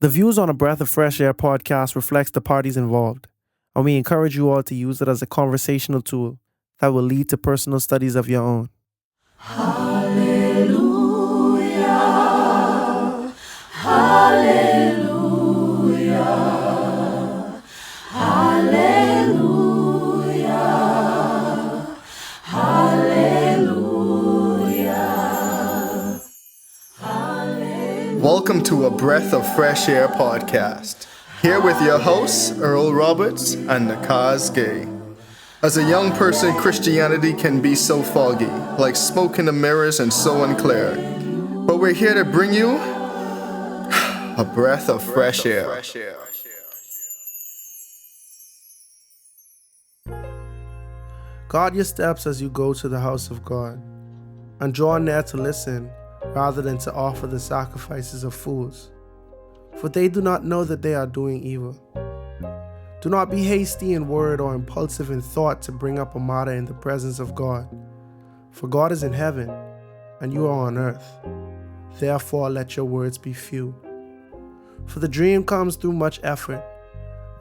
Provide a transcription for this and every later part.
The views on a Breath of Fresh Air podcast reflects the parties involved, and we encourage you all to use it as a conversational tool that will lead to personal studies of your own. Hallelujah. Hallelujah. Hallelujah. Hallelujah. Welcome to a Breath of Fresh Air podcast. Here with your hosts, Earl Roberts and Nakhaz Gay. As a young person, Christianity can be so foggy, like smoke in the mirrors and so unclear. But we're here to bring you a breath of fresh air. Guard your steps as you go to the house of God, and draw near to listen rather than to offer the sacrifices of fools, for they do not know that they are doing evil. Do not be hasty in word or impulsive in thought to bring up a matter in the presence of God, for God is in heaven, and you are on earth. Therefore let your words be few. For the dream comes through much effort,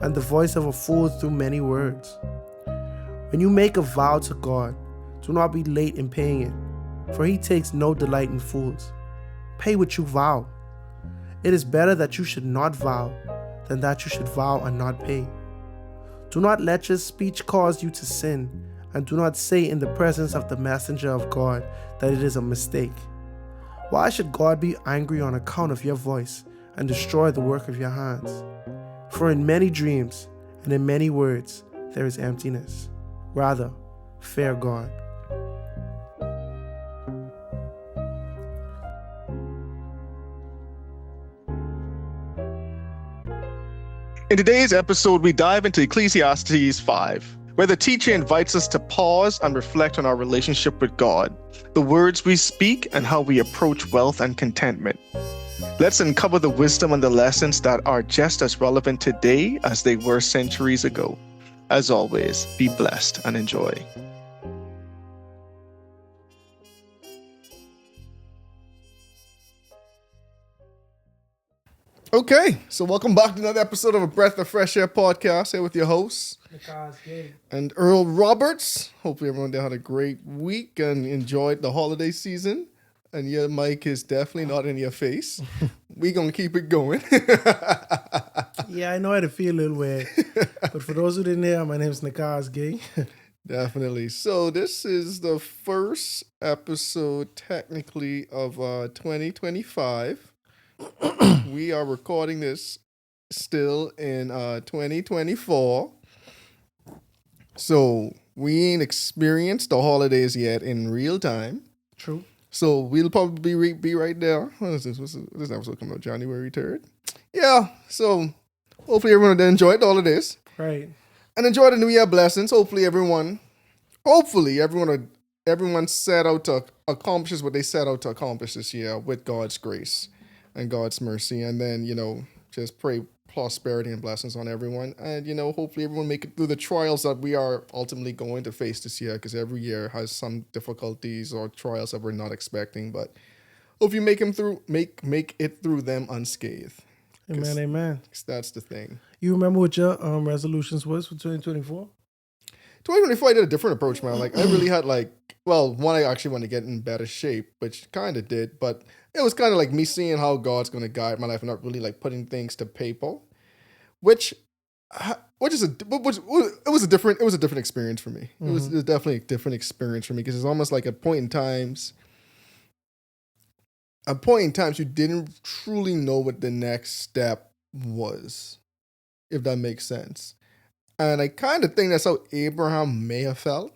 and the voice of a fool through many words. When you make a vow to God, do not be late in paying it, for he takes no delight in fools. Pay what you vow. It is better that you should not vow than that you should vow and not pay. Do not let your speech cause you to sin, and do not say in the presence of the messenger of God that it is a mistake. Why should God be angry on account of your voice and destroy the work of your hands? For in many dreams and in many words there is emptiness. Rather, fear God. In today's episode, we dive into Ecclesiastes 5, where the teacher invites us to pause and reflect on our relationship with God, the words we speak, and how we approach wealth and contentment. Let's uncover the wisdom and the lessons that are just as relevant today as they were centuries ago. As always, be blessed and enjoy. Okay, so welcome back to another episode of a Breath of Fresh Air podcast here with your hosts Nakhaz Gay. and Earl Roberts. Hopefully everyone there had a great week and enjoyed the holiday season. And your mic is definitely not in your face. We're going to keep it going. Yeah, I know how to feel a little weird, but for those who didn't hear, my name is Nakhaz Gay. Definitely. So this is the first episode technically of 2025. We are recording this still in 2024. So we ain't experienced the holidays yet in real time. True. So we'll probably be right there. What is this? This episode coming out January 3rd? Yeah. So hopefully everyone will enjoy the holidays. Right. And enjoy the New Year blessings. Hopefully everyone set out to accomplish what they set out to accomplish this year with God's grace and God's mercy. And then, just pray prosperity and blessings on everyone. And, hopefully everyone make it through the trials that we are ultimately going to face this year, because every year has some difficulties or trials that we're not expecting. But hope you make it through them unscathed. Amen, amen. 'Cause that's the thing. You remember what your resolutions was for 2024? 2024, I did a different approach, man. Like, I really had one, I actually want to get in better shape, which kind of did, but it was kind of like me seeing how God's going to guide my life and not really like putting things to paper, it was a different experience for me. It was definitely a different experience for me, because it's almost like at point in times you didn't truly know what the next step was, if that makes sense. And I kind of think that's how Abraham may have felt.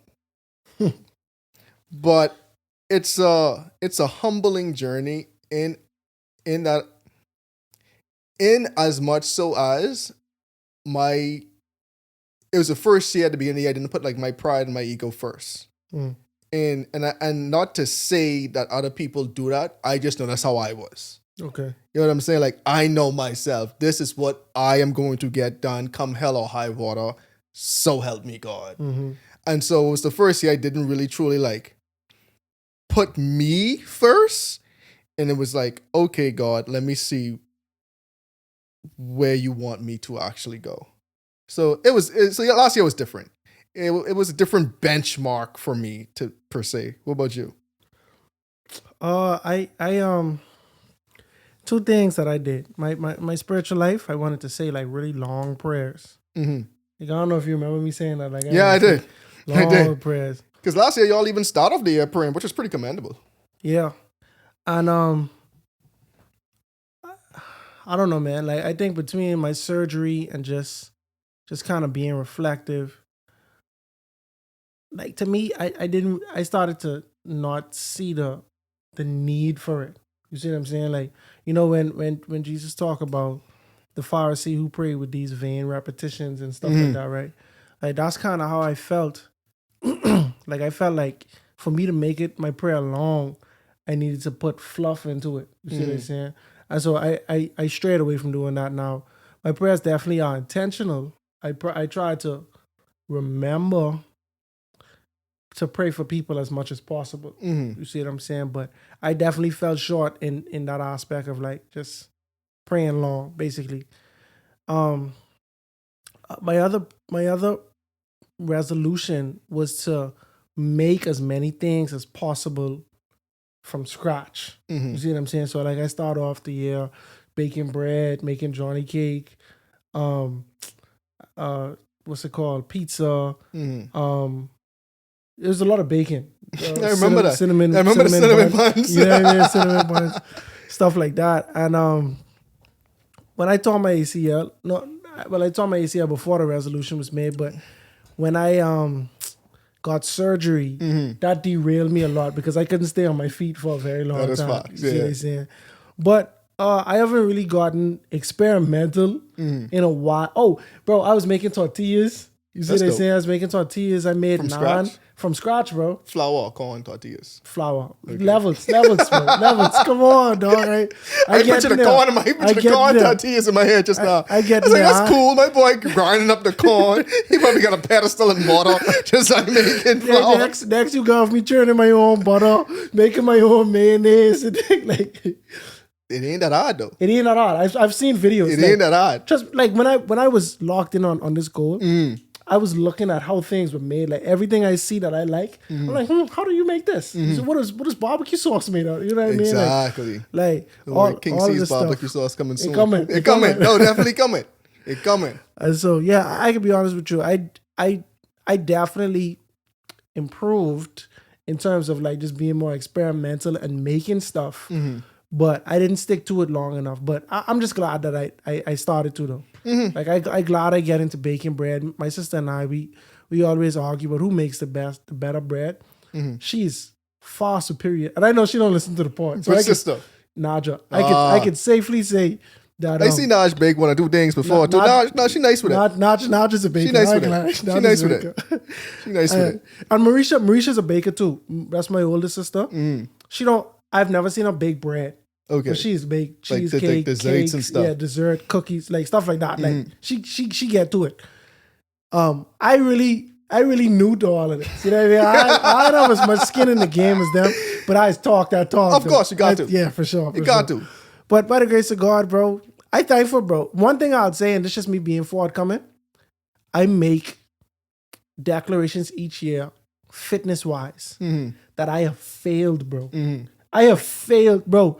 But it's a humbling journey in as much so as it was the first year at the beginning, I didn't put like my pride and my ego first. And not to say that other people do that. I just know that's how I was. Okay. You know what I'm saying? Like, I know myself. This is what I am going to get done, come hell or high water. So help me God. Mm-hmm. And so it was the first year I didn't really truly like put me first. And it was like, okay, God, let me see where you want me to actually go. So last year was different. It was a different benchmark for me per se. What about you? I two things that I did. My spiritual life, I wanted to say like really long prayers. Mm-hmm. Like, I don't know if you remember me saying that. Like, I did. Long prayers. Because last year y'all even start off the year praying, which is pretty commendable. Yeah. And I don't know, man. Like, I think between my surgery and just kind of being reflective, like, to me, I started to not see the need for it. You see what I'm saying? Like, you know, when Jesus talked about the Pharisee who prayed with these vain repetitions and stuff like that, right? Like, that's kind of how I felt. Like, I felt like for me to make it my prayer long, I needed to put fluff into it. You see what I'm saying? And so I strayed away from doing that now. My prayers definitely are intentional. I try to remember to pray for people as much as possible. You see what I'm saying? But I definitely fell short in that aspect of like just praying long, basically. My other resolution was to make as many things as possible from scratch. You see what I'm saying? So like I start off the year baking bread, making Johnny cake, what's it called? Pizza. There's a lot of baking. I remember that. Cinnamon. I remember the cinnamon buns. Yeah, cinnamon buns, stuff like that. And when I tore my ACL, I tore my ACL before the resolution was made, but when I got surgery, that derailed me a lot because I couldn't stay on my feet for a very long time. That is facts, You see what I'm saying? But I haven't really gotten experimental in a while. Oh, bro, I was making tortillas. You see what I'm saying? I was making tortillas. I made naan from scratch, bro. Flour, corn, tortillas. Flour. Okay. Levels, bro. Levels. Come on, dog. Right? I picture the corn tortillas in my head just now. I was like, that's cool. My boy grinding up the corn. He probably got a pedestal and butter, just like making flour. Next you got me churning my own butter, making my own mayonnaise. And like, it ain't that hard though. It ain't that hard. I've seen videos. It ain't that hard. Just like when I was locked in on this goal, I was looking at how things were made. Like everything I see that I like, I'm like, how do you make this? So what is barbecue sauce made out? You know what I mean? Exactly. Like King C's barbecue sauce coming soon. It coming. No, definitely coming. It coming. And so yeah, I can be honest with you. I definitely improved in terms of like just being more experimental and making stuff. But I didn't stick to it long enough. But I'm just glad that I started to though. Like I glad I get into baking bread. My sister and I, we always argue about who makes the better bread. She's far superior, and I know she don't listen to the pod. So Which sister? Naja. I could safely say that I see Naj bake when I do things before. No, she nice with it. Naja's a baker. She nice with it. She nice with it. She nice with it. And Marisha's a baker too. That's my older sister. I've never seen her bake bread. Okay. But she's baked cheesecake, like desserts cakes, and stuff. Yeah, dessert, cookies, like stuff like that. Like she get to it. I really knew to all of this. You know what I mean? I don't have as much skin in the game as them, but I talk. Of course, you got to. Yeah, for sure. You got to. But by the grace of God, bro, I thankful, bro. One thing I'll say, and this is just me being forthcoming, I make declarations each year, fitness-wise, that I have failed, bro. I have failed, bro.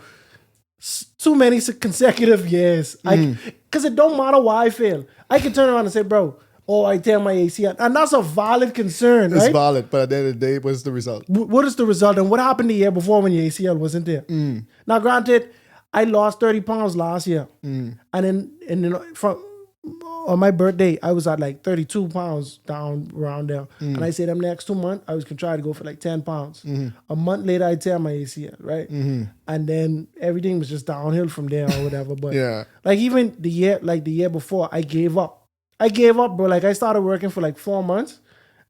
Too many consecutive years. Because it don't matter why I fail. I can turn around and say, bro, I tear my ACL. And that's a valid concern, right? It's valid, but at the end of the day, what's the result? What is the result? And what happened the year before when your ACL wasn't there? Now, granted, I lost 30 pounds last year. And then on my birthday, I was at like 32 pounds down around there. And I said, them next 2 months, I was going to try to go for like 10 pounds. A month later, I tear my ACL, right? And then everything was just downhill from there or whatever. But like even the year before, I gave up. Bro. Like I started working for like 4 months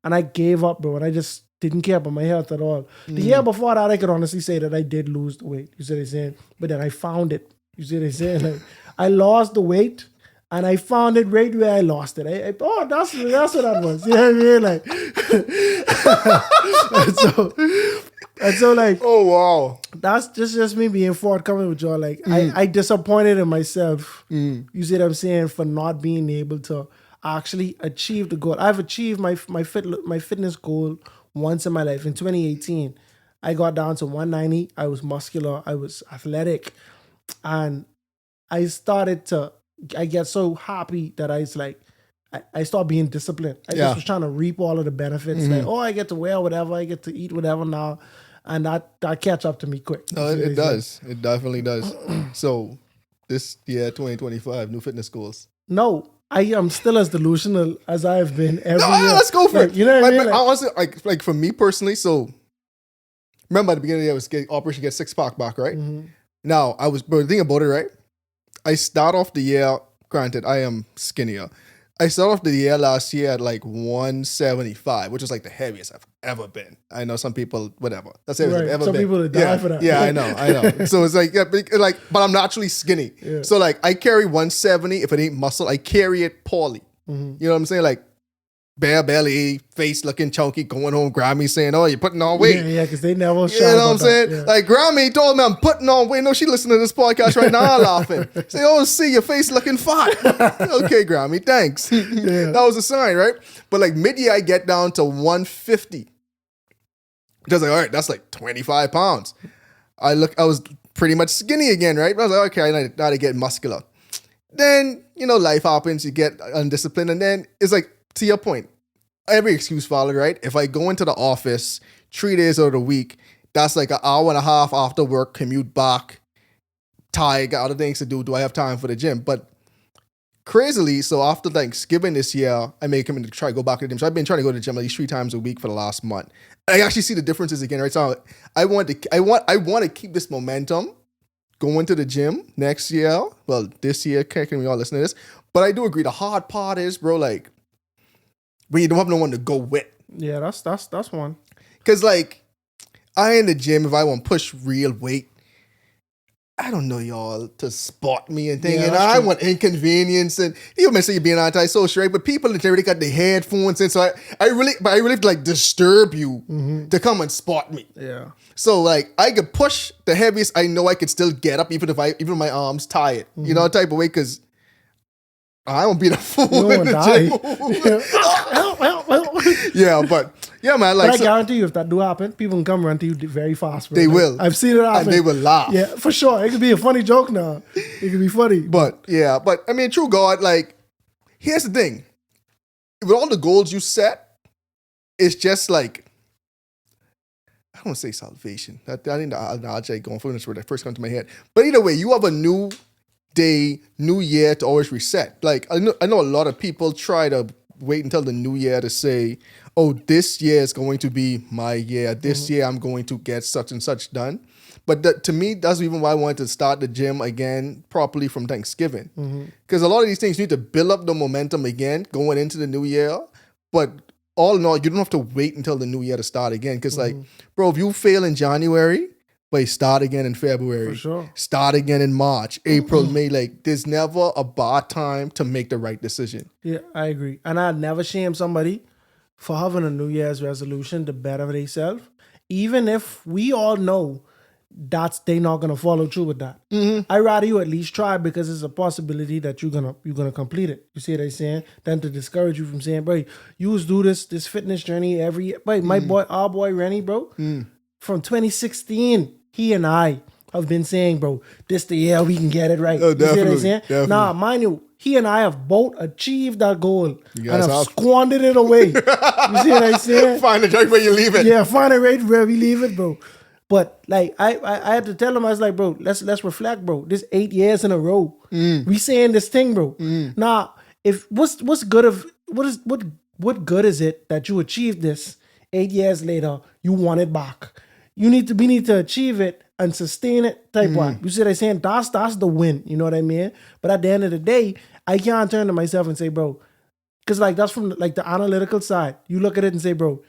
and I gave up, bro. And I just didn't care about my health at all. The year before that, I could honestly say that I did lose the weight. You see what I'm saying? But then I found it. You see what I'm saying? Like I lost the weight. And I found it right where I lost it. That's what that was. You know what I mean? Like, And so like, Oh wow. that's just me being forthcoming with y'all. Like I disappointed in myself. You see what I'm saying, for not being able to actually achieve the goal. I've achieved my fitness goal once in my life. In 2018, I got down to 190. I was muscular. I was athletic, and I get so happy that I start being disciplined. I just was trying to reap all of the benefits. Like, I get to wear whatever, I get to eat whatever now. And that catch up to me quick. No, it does. It definitely does. So this year, 2025, new fitness goals. No, I am still as delusional as I have been every year. Let's go for it. You know what I mean? I honestly, like for me personally, so remember at the beginning of the year, I was Operation Get Six Pack back, right? Now, but the thing about it, right? I start off the year, granted, I am skinnier. I started off the year last year at like 175, which is like the heaviest I've ever been. I know some people, whatever. That's the heaviest I've ever been. Some people would die for that. Yeah, I know. So it's like, but I'm naturally skinny. Yeah. So like, I carry 170. If it ain't muscle, I carry it poorly. You know what I'm saying? Like, bare belly, face looking chunky, going home, Grammy saying, "Oh, you're putting on weight." Yeah, because they never show. You know what I'm saying? Yeah. Like, Grammy told me I'm putting on weight. No, she listening to this podcast right now laughing. Say, "Oh, see, your face looking fat." Okay, Grammy, thanks. That was a sign, right? But like mid-year, I get down to 150. Just like, all right, that's like 25 pounds. I was pretty much skinny again, right? But I was like, okay, I gotta get muscular. Then, life happens, you get undisciplined, and then it's like, to your point, every excuse valid, right? If I go into the office 3 days out of the week, that's like an hour and a half after work, commute back, tired, got other things to do. Do I have time for the gym? But crazily, so after Thanksgiving this year, I may come in to try to go back to the gym. So I've been trying to go to the gym at least 3 times a week for the last month. I actually see the differences again, right? So I want to keep this momentum going to the gym next year. Well, this year, can we all listen to this? But I do agree. The hard part is, bro, like, when you don't have no one to go with. Yeah, that's one. Because, like, I in the gym, if I want to push real weight, I don't know y'all to spot me and thing. And I want inconvenience. And you may say you're being antisocial, right? But people in there, they got their headphones in. So I really have to, like, disturb you to come and spot me. Yeah. So, like, I could push the heaviest I know I could still get up, even if my arms tired. You know, type of way, because I don't be the fool in the gym. Yeah, man. Like, but I guarantee you, if that do happen, people can come run to you very fast. Bro. They will. I've seen it happen. And they will laugh. Yeah, for sure. It could be a funny joke now. It could be funny. But I mean, true God, like, here's the thing. With all the goals you set, it's just like, I don't want to say salvation. I think the analogy going for this word that first come to my head. But either way, you have a new day, new year to always reset. Like, I know a lot of people try to wait until the new year to say, oh, this year is going to be my year. This year I'm going to get such and such done. But to me, that's even why I wanted to start the gym again properly from Thanksgiving. Because a lot of these things, you need to build up the momentum again going into the new year. But all in all, you don't have to wait until the new year to start again. Because like, bro, if you fail in January, wait, start again in February. For sure. Start again in March, April, May. Like, there's never a bad time to make the right decision. Yeah, I agree. And I'd never shame somebody for having a New Year's resolution to better themselves, even if we all know they not gonna follow through with that. I'd rather you at least try, because it's a possibility that you're gonna complete it. You see what I'm saying? Than to discourage you from saying, bro, you was do this fitness journey every year. Bro, our boy Rennie, bro, from 2016, he and I have been saying, bro, this the year we can get it right. Oh, you see what I'm saying? Definitely. Nah, mind you, he and I have both achieved that goal and have squandered it away. You see what I'm saying? Find it right where you leave it. Yeah, find it right where we leave it, bro. But like I had to tell him, I was like, bro, let's reflect, bro. This 8 years in a row, we saying this thing, bro. Now, if what good is it that you achieved this 8 years later? You want it back. We need to achieve it and sustain it type one. You see what I'm saying? That's the win. You know what I mean? But at the end of the day, I can't turn to myself and say, bro, because like that's from like the analytical side. You look at it and say, bro,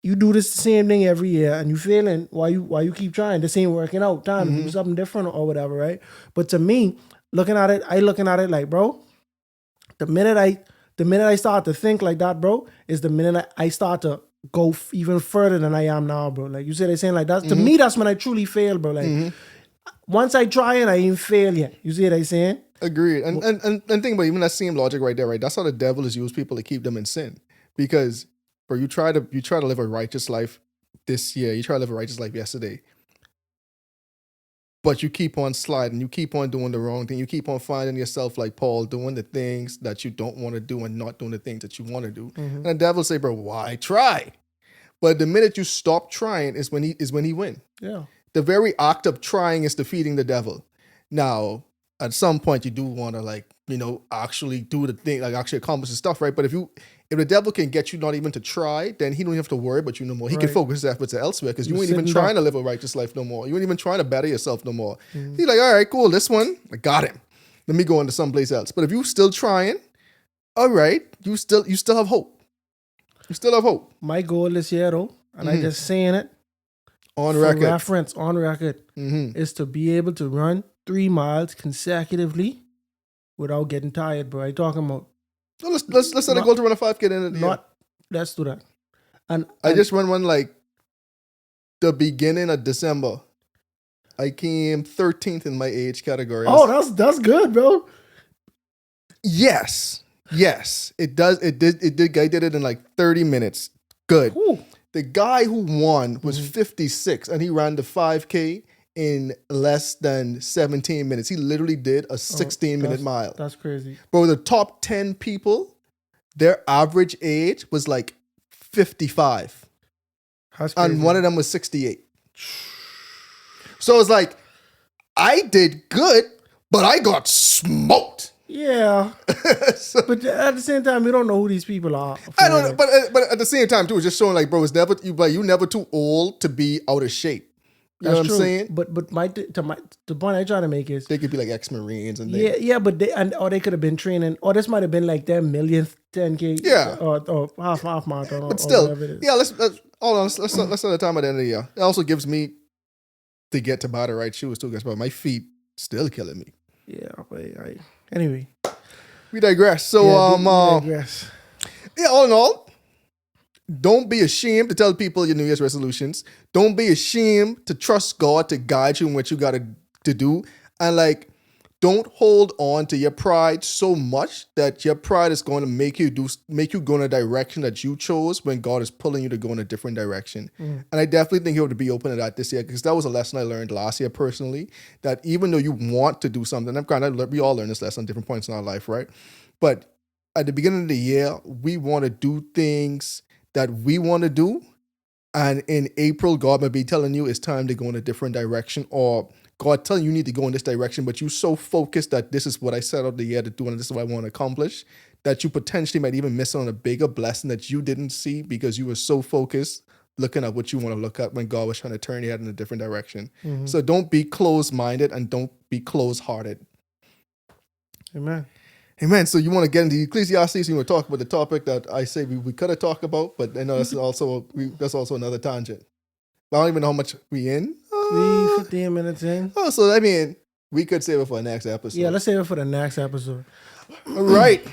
you do this same thing every year and you failing. Why you keep trying? This ain't working out. Time to do something different or whatever, right? But to me, looking at it like, bro, the minute I start to think like that, bro, is the minute I start to go even further than I am now, bro. Like you said, they're saying like that. To me, that's when I truly fail, bro. Like once I try it, I ain't fail yet. You see what I'm saying? Agreed. And think about even that same logic right there, right? That's how the devil has used people to keep them in sin. Because, bro, you try to live a righteous life this year. You try to live a righteous life yesterday. But you keep on sliding. You keep on doing the wrong thing. You keep on finding yourself like Paul, doing the things that you don't want to do and not doing the things that you want to do. And the devil say, bro, why try? But the minute you stop trying is when he win. Yeah. The very act of trying is defeating the devil. Now, at some point, you do want to actually do the thing, like actually accomplish the stuff, right? But if the devil can get you not even to try, then he don't even have to worry about you no more. He can focus his efforts elsewhere because you ain't even trying to live a righteous life no more. You ain't even trying to better yourself no more. He's like, all right, cool, this one, I got him. Let me go into someplace else. But if you still trying, all right, you still have hope. You still have hope. My goal this year, though, and I just saying it on record, mm-hmm. is to be able to run 3 miles consecutively without getting tired, bro. I talking about. So let's set a goal to run a 5K in the year. Let's do that. And I just run one like the beginning of December. I came 13th in my age category. Oh, that's good, bro. Yes. It does. It did. Guy did it in like 30 minutes. Good. Ooh. The guy who won was 56, and he ran the 5K in less than 17 minutes. He literally did a 16-minute mile. That's crazy. Bro, the top 10 people, their average age was like 55. That's crazy. And one of them was 68. So it's like, I did good, but I got smoked. Yeah. But at the same time, we don't know who these people are. I don't know, but at the same time, too, it's just showing like, bro, you never too old to be out of shape. You know what I'm saying? But the point I try to make is they could be like ex-Marines and but they could have been training, or this might have been like their millionth 10K, or half marathon, but still, or whatever it is. Yeah. Let's set the time at the end of the year. It also gives me to get to buy the right shoes too, because my feet still killing me. Yeah, but anyway, we digress. So we digress. Yeah, all in all, don't be ashamed to tell people your New Year's resolutions. Don't be ashamed to trust God to guide you in what you got to do. And don't hold on to your pride so much that your pride is going to make you go in a direction that you chose when God is pulling you to go in a different direction. And I definitely think you have to be open to that this year, because that was a lesson I learned last year personally, that even though you want to do something, we all learn this lesson at different points in our life, right? But at the beginning of the year, we want to do things that we want to do. And in April, God may be telling you it's time to go in a different direction, or God telling you need to go in this direction, but you're so focused that this is what I set out the year to do and this is what I want to accomplish, that you potentially might even miss on a bigger blessing that you didn't see because you were so focused looking at what you want to look at when God was trying to turn your head in a different direction. So don't be closed-minded and don't be closed-hearted. Amen. So you want to get into Ecclesiastes? You want to talk about the topic that I say we could have talked about, but I know that's also another tangent. I don't even know how much we in. We 15 minutes in. Oh, so I mean, we could save it for the next episode. Yeah, let's save it for the next episode. All right.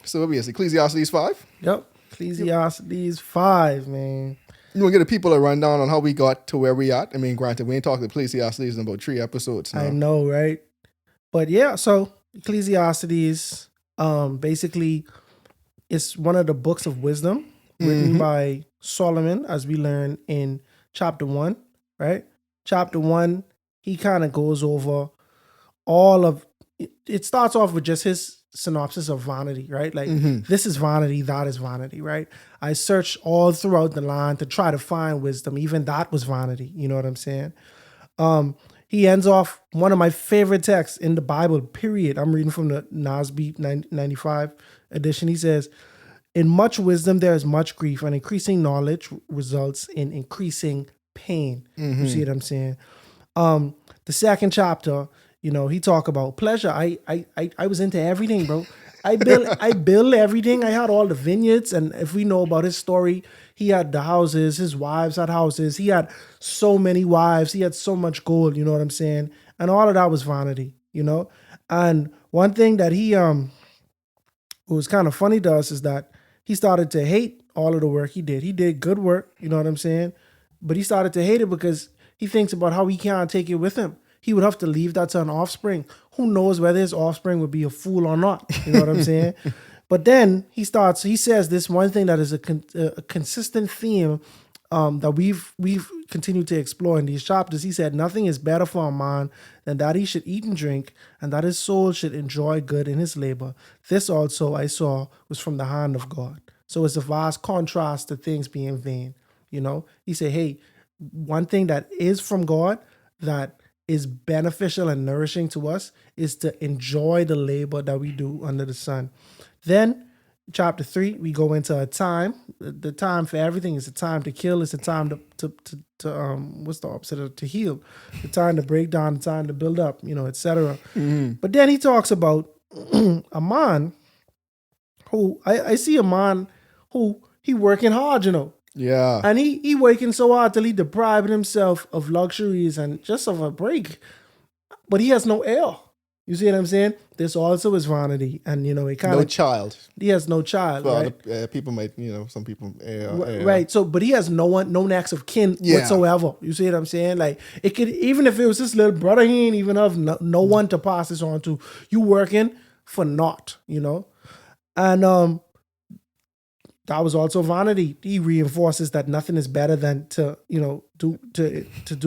So what is Ecclesiastes 5? Yep. Ecclesiastes 5, man. You want to give the people a rundown on how we got to where we at? I mean, granted, we ain't talked Ecclesiastes in about 3 episodes now. I know, right? But yeah, so Ecclesiastes, basically, it's one of the books of wisdom written by Solomon, as we learn in chapter 1, right? Chapter 1, he kind of goes over all of it. Starts off with just his synopsis of vanity, right? Like, this is vanity, that is vanity, right? I searched all throughout the land to try to find wisdom. Even that was vanity. You know what I'm saying? He ends off one of my favorite texts in the Bible, period. I'm reading from the Nasby 95 edition. He says, in much wisdom, there is much grief, and increasing knowledge results in increasing pain. You see what I'm saying? The second chapter, he talk about pleasure. I was into everything, bro. I built everything. I had all the vineyards, and if we know about his story, he had the houses, his wives had houses. He had so many wives. He had so much gold, you know what I'm saying? And all of that was vanity, And one thing that he was kind of funny to us is that he started to hate all of the work he did. He did good work, you know what I'm saying? But he started to hate it because he thinks about how he can't take it with him. He would have to leave that to an offspring. Who knows whether his offspring would be a fool or not? You know what I'm saying? But then he says this one thing that is a consistent theme that we've continued to explore in these chapters. He said, nothing is better for a man than that he should eat and drink, and that his soul should enjoy good in his labor. This also I saw was from the hand of God. So it's a vast contrast to things being vain. You know, he said, hey, one thing that is from God that is beneficial and nourishing to us is to enjoy the labor that we do under the sun. Then chapter 3, we go into a time. The time for everything is a time to kill. It's a time to what's the opposite of to heal? The time to break down, the time to build up, you know, etc. But then he talks about a man who I see a man who he working hard, you know. Yeah. And he working so hard till he deprived himself of luxuries and just of a break. But he has no heir. You see what I'm saying? This also is vanity. And, you know, it kind of... No child. He has no child, well, right? People might, you know, some people... Right. So, but he has no next of kin whatsoever. You see what I'm saying? Like, it could... Even if it was his little brother, he ain't even have no one to pass this on to. You working for naught, you know? And that was also vanity. He reinforces that nothing is better than to, you know, do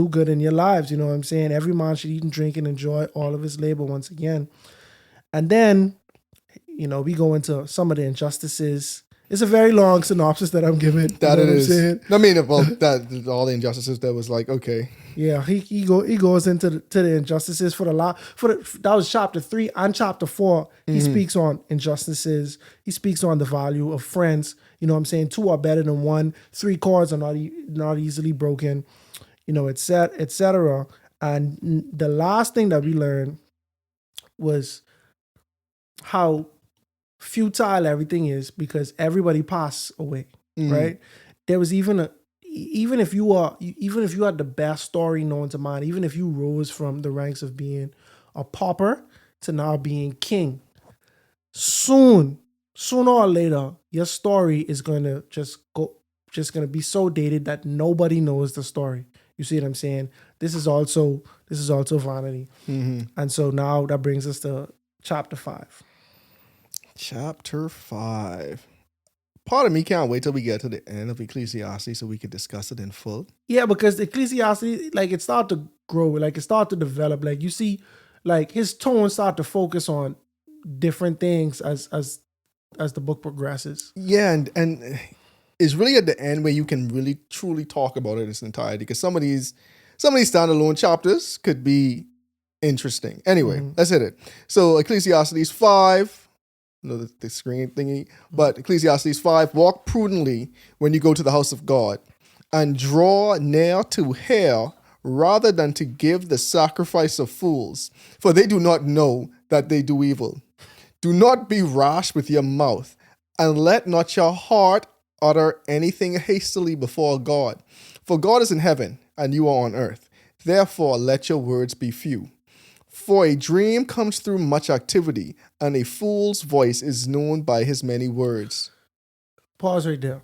good in your lives. You know what I'm saying? Every man should eat and drink and enjoy all of his labor once again. And then, you know, we go into some of the injustices. It's a very long synopsis that I'm giving. That it is. I mean, well, that all the injustices that was like, okay. Yeah, he goes into the injustices that was chapter 3 and chapter 4. He speaks on injustices. He speaks on the value of friends. You know what I'm saying? 2 are better than 1. 3 cords are not easily broken. You know, etc. And the last thing that we learned was how futile everything is because everybody passed away, right? There was even if you had the best story known to man, even if you rose from the ranks of being a pauper to now being king, sooner or later, your story is going to just going to be so dated that nobody knows the story. You see what I'm saying? This is also vanity. And so now that brings us to chapter 5. Chapter 5. Part of me can't wait till we get to the end of Ecclesiastes so we can discuss it in full. Yeah, because Ecclesiastes, like, it started to grow, like, it started to develop. Like, you see, like, his tone started to focus on different things as the book progresses. Yeah, and it's really at the end where you can really truly talk about it in its entirety, because some of these standalone chapters could be interesting. Anyway, let's hit it. So Ecclesiastes 5. The screen thingy. But Ecclesiastes 5, walk prudently when you go to the house of God, and draw near to hear rather than to give the sacrifice of fools, for they do not know that they do evil. Do not be rash with your mouth, and let not your heart utter anything hastily before God. For God is in heaven, and you are on earth. Therefore let your words be few. For a dream comes through much activity, and a fool's voice is known by his many words. Pause right there.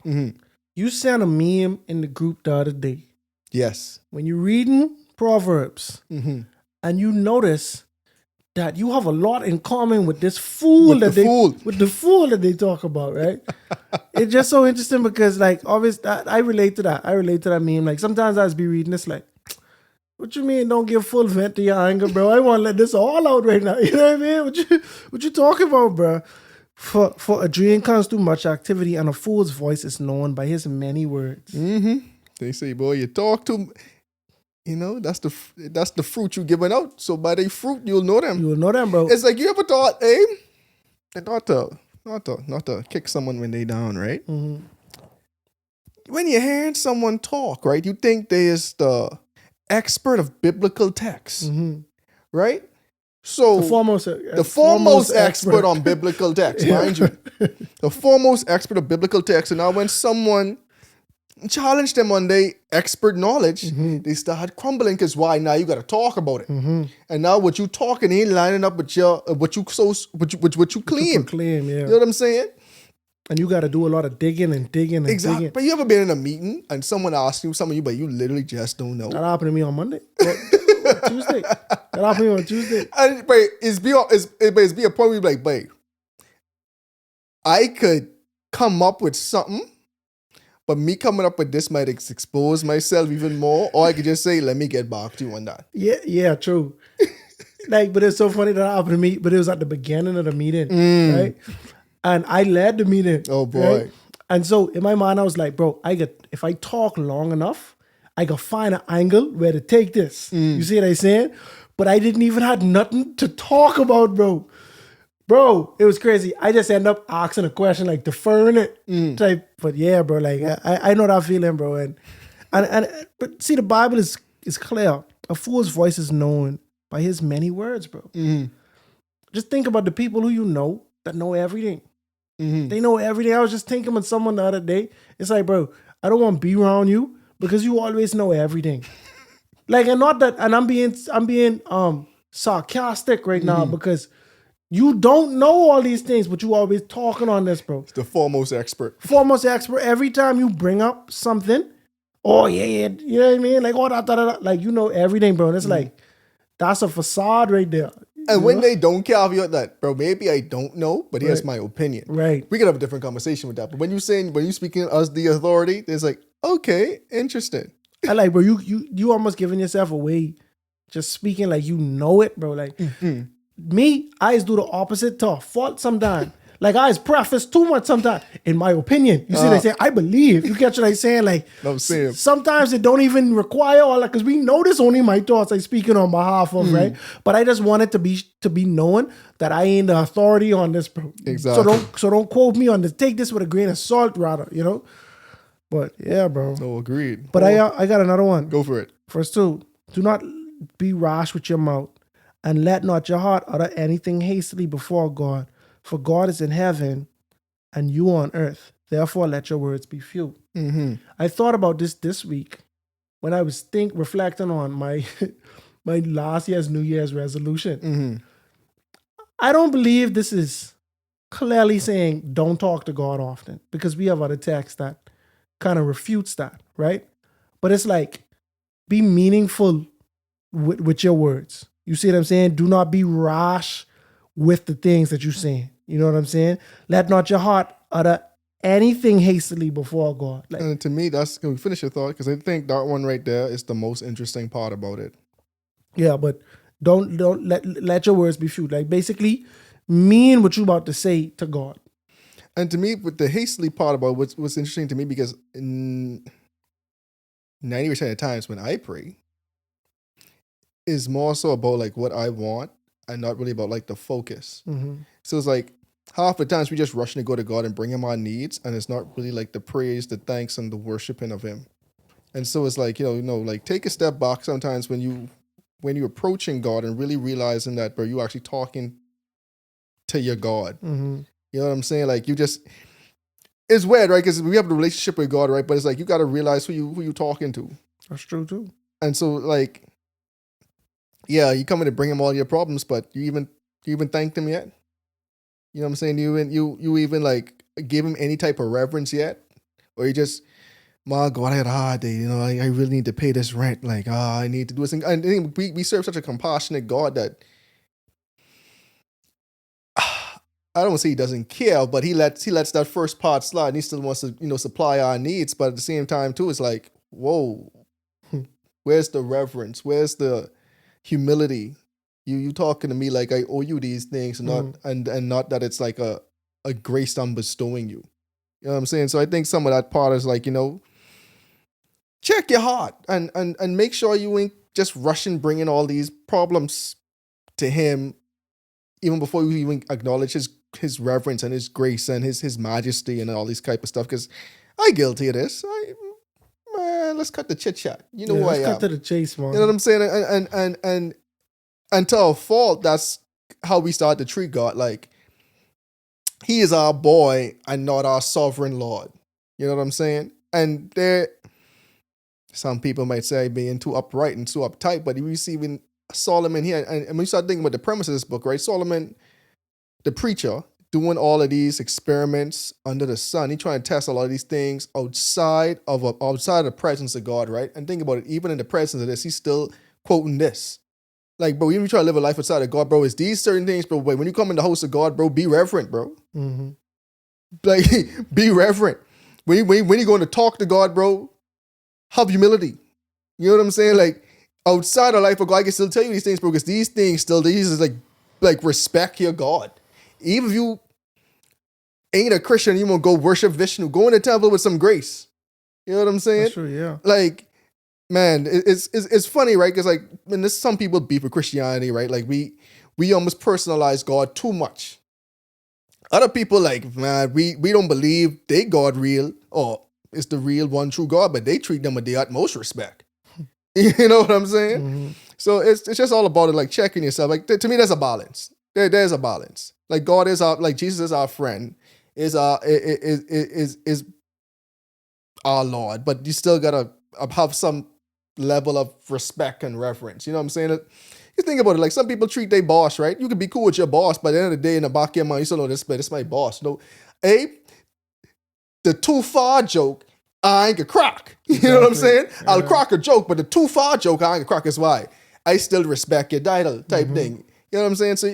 You sent a meme in the group the other day. Yes. When you're reading Proverbs, and you notice that you have a lot in common with this fool with the fool that they talk about, right? It's just so interesting because, like, obviously, I relate to that. I relate to that meme. Like, sometimes I just be reading this, like, what you mean don't give full vent to your anger, bro? I want to let this all out right now. You know what I mean? What you talking about, bro? For a dream comes through much activity, and a fool's voice is known by his many words. They say, boy, you talk to, you know, that's the fruit you giving out. So by the fruit, you'll know them. You'll know them, bro. It's like, you ever thought, not to kick someone when they down, right? When you're hearing someone talk, right, you think they is the expert of biblical texts, right? So the foremost expert on biblical text, mind you, the foremost expert of biblical text. And now when someone challenged them on their expert knowledge, they start crumbling because why? Now you got to talk about it, and now what you talking ain't lining up with your what you claim. Yeah. You know what I'm saying? And you got to do a lot of digging and digging and Exactly. digging. But you ever been in a meeting and someone asks you something, but you literally just don't know? That happened to me on Monday. Tuesday. That happened to me on Tuesday. And, but it's be a point where you're like, babe, I could come up with something, but me coming up with this might expose myself even more. Or I could just say, let me get back to you on that. Yeah, true. But it's so funny that happened to me, but it was at the beginning of the meeting, right? And I led the meeting. Oh, boy. Right? And so in my mind, I was like, bro, if I talk long enough, I can find an angle where to take this. You see what I'm saying? But I didn't even have nothing to talk about, bro. Bro, it was crazy. I just end up asking a question, like deferring it type. But yeah, bro, like I know that feeling, bro. And but see, the Bible is clear. A fool's voice is known by his many words, bro. Just think about the people who you know that know everything. They know everything. I was just thinking with someone the other day. It's like, bro, I don't want to be around you because you always know everything. And not that, and I'm being sarcastic right now because you don't know all these things, but you always talking on this, bro. It's the foremost expert. Every time you bring up something, oh yeah, you know what I mean? Like, oh, that. Like, you know everything, bro. And it's like, that's a facade right there. And when they don't caveat that, bro, maybe I don't know, but here's my opinion. Right. We could have a different conversation with that. But when you speaking as the authority, it's like, okay, interesting. I like, bro, you almost giving yourself away, just speaking like you know it, bro. Like me, I just do the opposite to a fault sometimes. Like I just preface too much sometimes, in my opinion. You see what I'm saying? I believe. You catch what I'm saying? Like I'm saying. Sometimes it don't even require all that because we know this only my thoughts I'm speaking on behalf of, right? But I just want it to be known that I ain't the authority on this, bro. Exactly. So don't quote me on this. Take this with a grain of salt, rather, you know? But yeah, bro. No, agreed. But I got another one. Go for it. Verse 2. Do not be rash with your mouth, and let not your heart utter anything hastily before God. For God is in heaven, and you on earth. Therefore, let your words be few. I thought about this week when I was reflecting on my my last year's New Year's resolution. I don't believe this is clearly saying don't talk to God often, because we have other texts that kind of refutes that, right? But it's like, be meaningful with your words. You see what I'm saying? Do not be rash with the things that you're saying. You know what I'm saying? Let not your heart utter anything hastily before God. Like, And to me, can we finish your thought? Because I think that one right there is the most interesting part about it. yeah, but don't let your words be few. Like, basically, mean what you're about to say to God. And to me, with the hastily part about what's interesting to me, because 90% of the times when I pray, is more so about like what I want and not really about like the focus. So it's like half the times we just rushing to go to God and bring him our needs, and it's not really like the praise, the thanks, and the worshiping of him. And so it's like, like take a step back sometimes when you're approaching God and really realizing that, bro, you actually talking to your God. You know what I'm saying? Like it's weird, right? Because we have a relationship with God, right? But it's like you got to realize who you talking to. That's true too. And so like, yeah, you come in to bring him all your problems, but you even thanked him yet? You know what I'm saying? You even like give him any type of reverence yet? Or you just, my God, I had a hard day. I really need to pay this rent. Like, I need to do this. And we serve such a compassionate God that I don't want to say he doesn't care, but he lets that first part slide. And he still wants to, supply our needs. But at the same time, too, it's like, whoa, where's the reverence? Where's the humility? You talking to me like I owe you these things, and not that it's like a grace I'm bestowing you. You know what I'm saying? So I think some of that part is like, check your heart and make sure you ain't just rushing bringing all these problems to him, even before you even acknowledge his reverence and his grace and his majesty and all this type of stuff. Because I guilty of this. Man, let's cut the chit chat. You know who I am. Let's cut to the chase, man. You know what I'm saying? And to a fault, that's how we start to treat God. Like, he is our boy and not our sovereign Lord. You know what I'm saying? And some people might say being too upright and too uptight, but we see even Solomon here, and when you start thinking about the premise of this book, right? Solomon, the preacher, doing all of these experiments under the sun. He's trying to test a lot of these things outside of the presence of God, right? And think about it, even in the presence of this, he's still quoting this. Like, bro, even if you try to live a life outside of God, bro, it's these certain things, bro. But when you come in the house of God, bro, be reverent, bro. Mm-hmm. Like, be reverent. When you're going to talk to God, bro, have humility. You know what I'm saying? Like, outside of life of God, I can still tell you these things, bro, because these things still, these is like respect your God. Even if you ain't a Christian, you want to go worship Vishnu, go in the temple with some grace. You know what I'm saying? That's true, yeah. Like, man, it's funny, right? Because like, when there's some people beef with Christianity, right? Like we almost personalize God too much. Other people like, man, we don't believe they God real or it's the real one true God, but they treat them with the utmost respect. You know what I'm saying? Mm-hmm. So it's just all about it, like checking yourself. Like to me, there's a balance. There's a balance. Like God is like Jesus is our friend, is our Lord, but you still gotta have some level of respect and reverence. You know what I'm saying? You think about it, like some people treat their boss, right? You can be cool with your boss, but at the end of the day, in the back of your mind, you still know this is my boss. No, the too far joke, I ain't gonna crack. You know what I'm saying? Yeah. I'll crack a joke, but the too far joke, I ain't gonna crack. Is why I still respect your title type thing. You know what I'm saying? So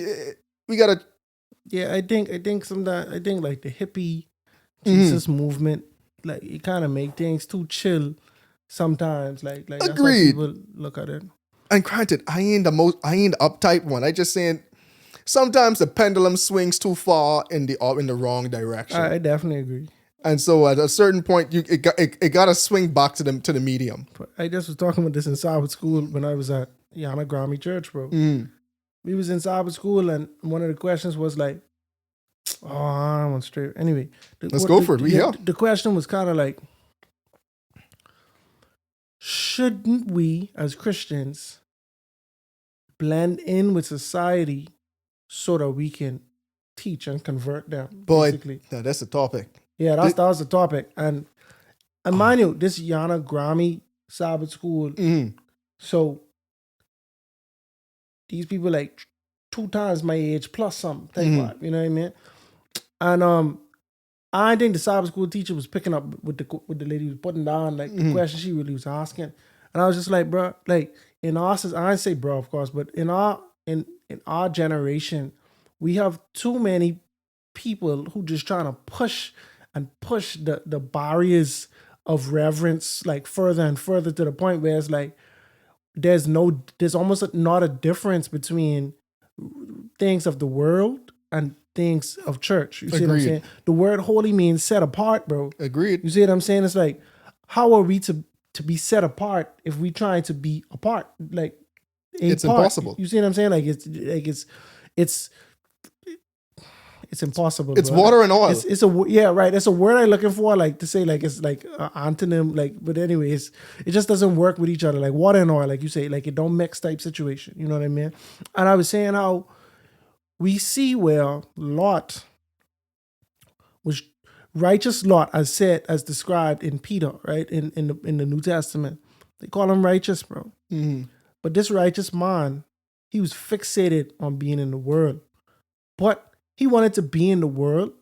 we gotta. Yeah, I think sometimes like the hippie Jesus movement, like it kind of make things too chill sometimes. Like that's how people look at it. And granted, I ain't the uptight one. I just saying sometimes the pendulum swings too far in the wrong direction. I definitely agree. And so at a certain point, it got to swing back to the medium. I just was talking about this in Sabbath school when I was at Yana Grammy Church, bro. We was in Sabbath school, and one of the questions was like, "Oh, I don't want straight." Anyway, let's go for it. The question was kind of like, shouldn't we as Christians blend in with society so that we can teach and convert them? Boy, basically. no, that's the topic. Yeah, that was the topic. And mind you, this Yana Grammy Sabbath school. So these people like 2 times my age plus something. You know what I mean? And I think the Sabbath school teacher was picking up with the lady who was putting down like the question she really was asking. And I was just like, bro, like in our, I didn't say bro, of course, but in our generation, we have too many people who just trying to push the barriers of reverence like further and further to the point where it's like there's almost not a difference between things of the world and things of church. You see what I'm saying? The word holy means set apart, bro. Agreed. You see what I'm saying? It's like, how are we to be set apart if we trying to be apart? Like, it's impossible. You see what I'm saying? Like it's impossible. It's bro. water and oil. It's right. That's a word I'm looking for, like to say, like it's like antonym, like. But anyways, it just doesn't work with each other. Like water and oil, like you say, like it don't mix type situation. You know what I mean? And I was saying how we see where Lot was righteous. Lot, as described in Peter, right in the New Testament, they call him righteous, bro. But this righteous man, he was fixated on being in the world, but he wanted to be in the world,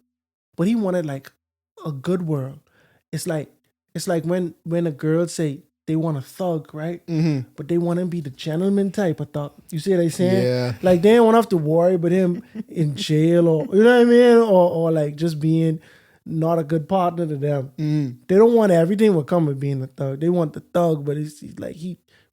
but he wanted like a good world. It's like when a girl say they want a thug, right? But they want to be the gentleman type of thug. You see what I'm saying? Yeah. Like they don't want to have to worry about him in jail or, you know what I mean? Or like just being not a good partner to them. They don't want everything will come with being a thug. They want the thug, but it's like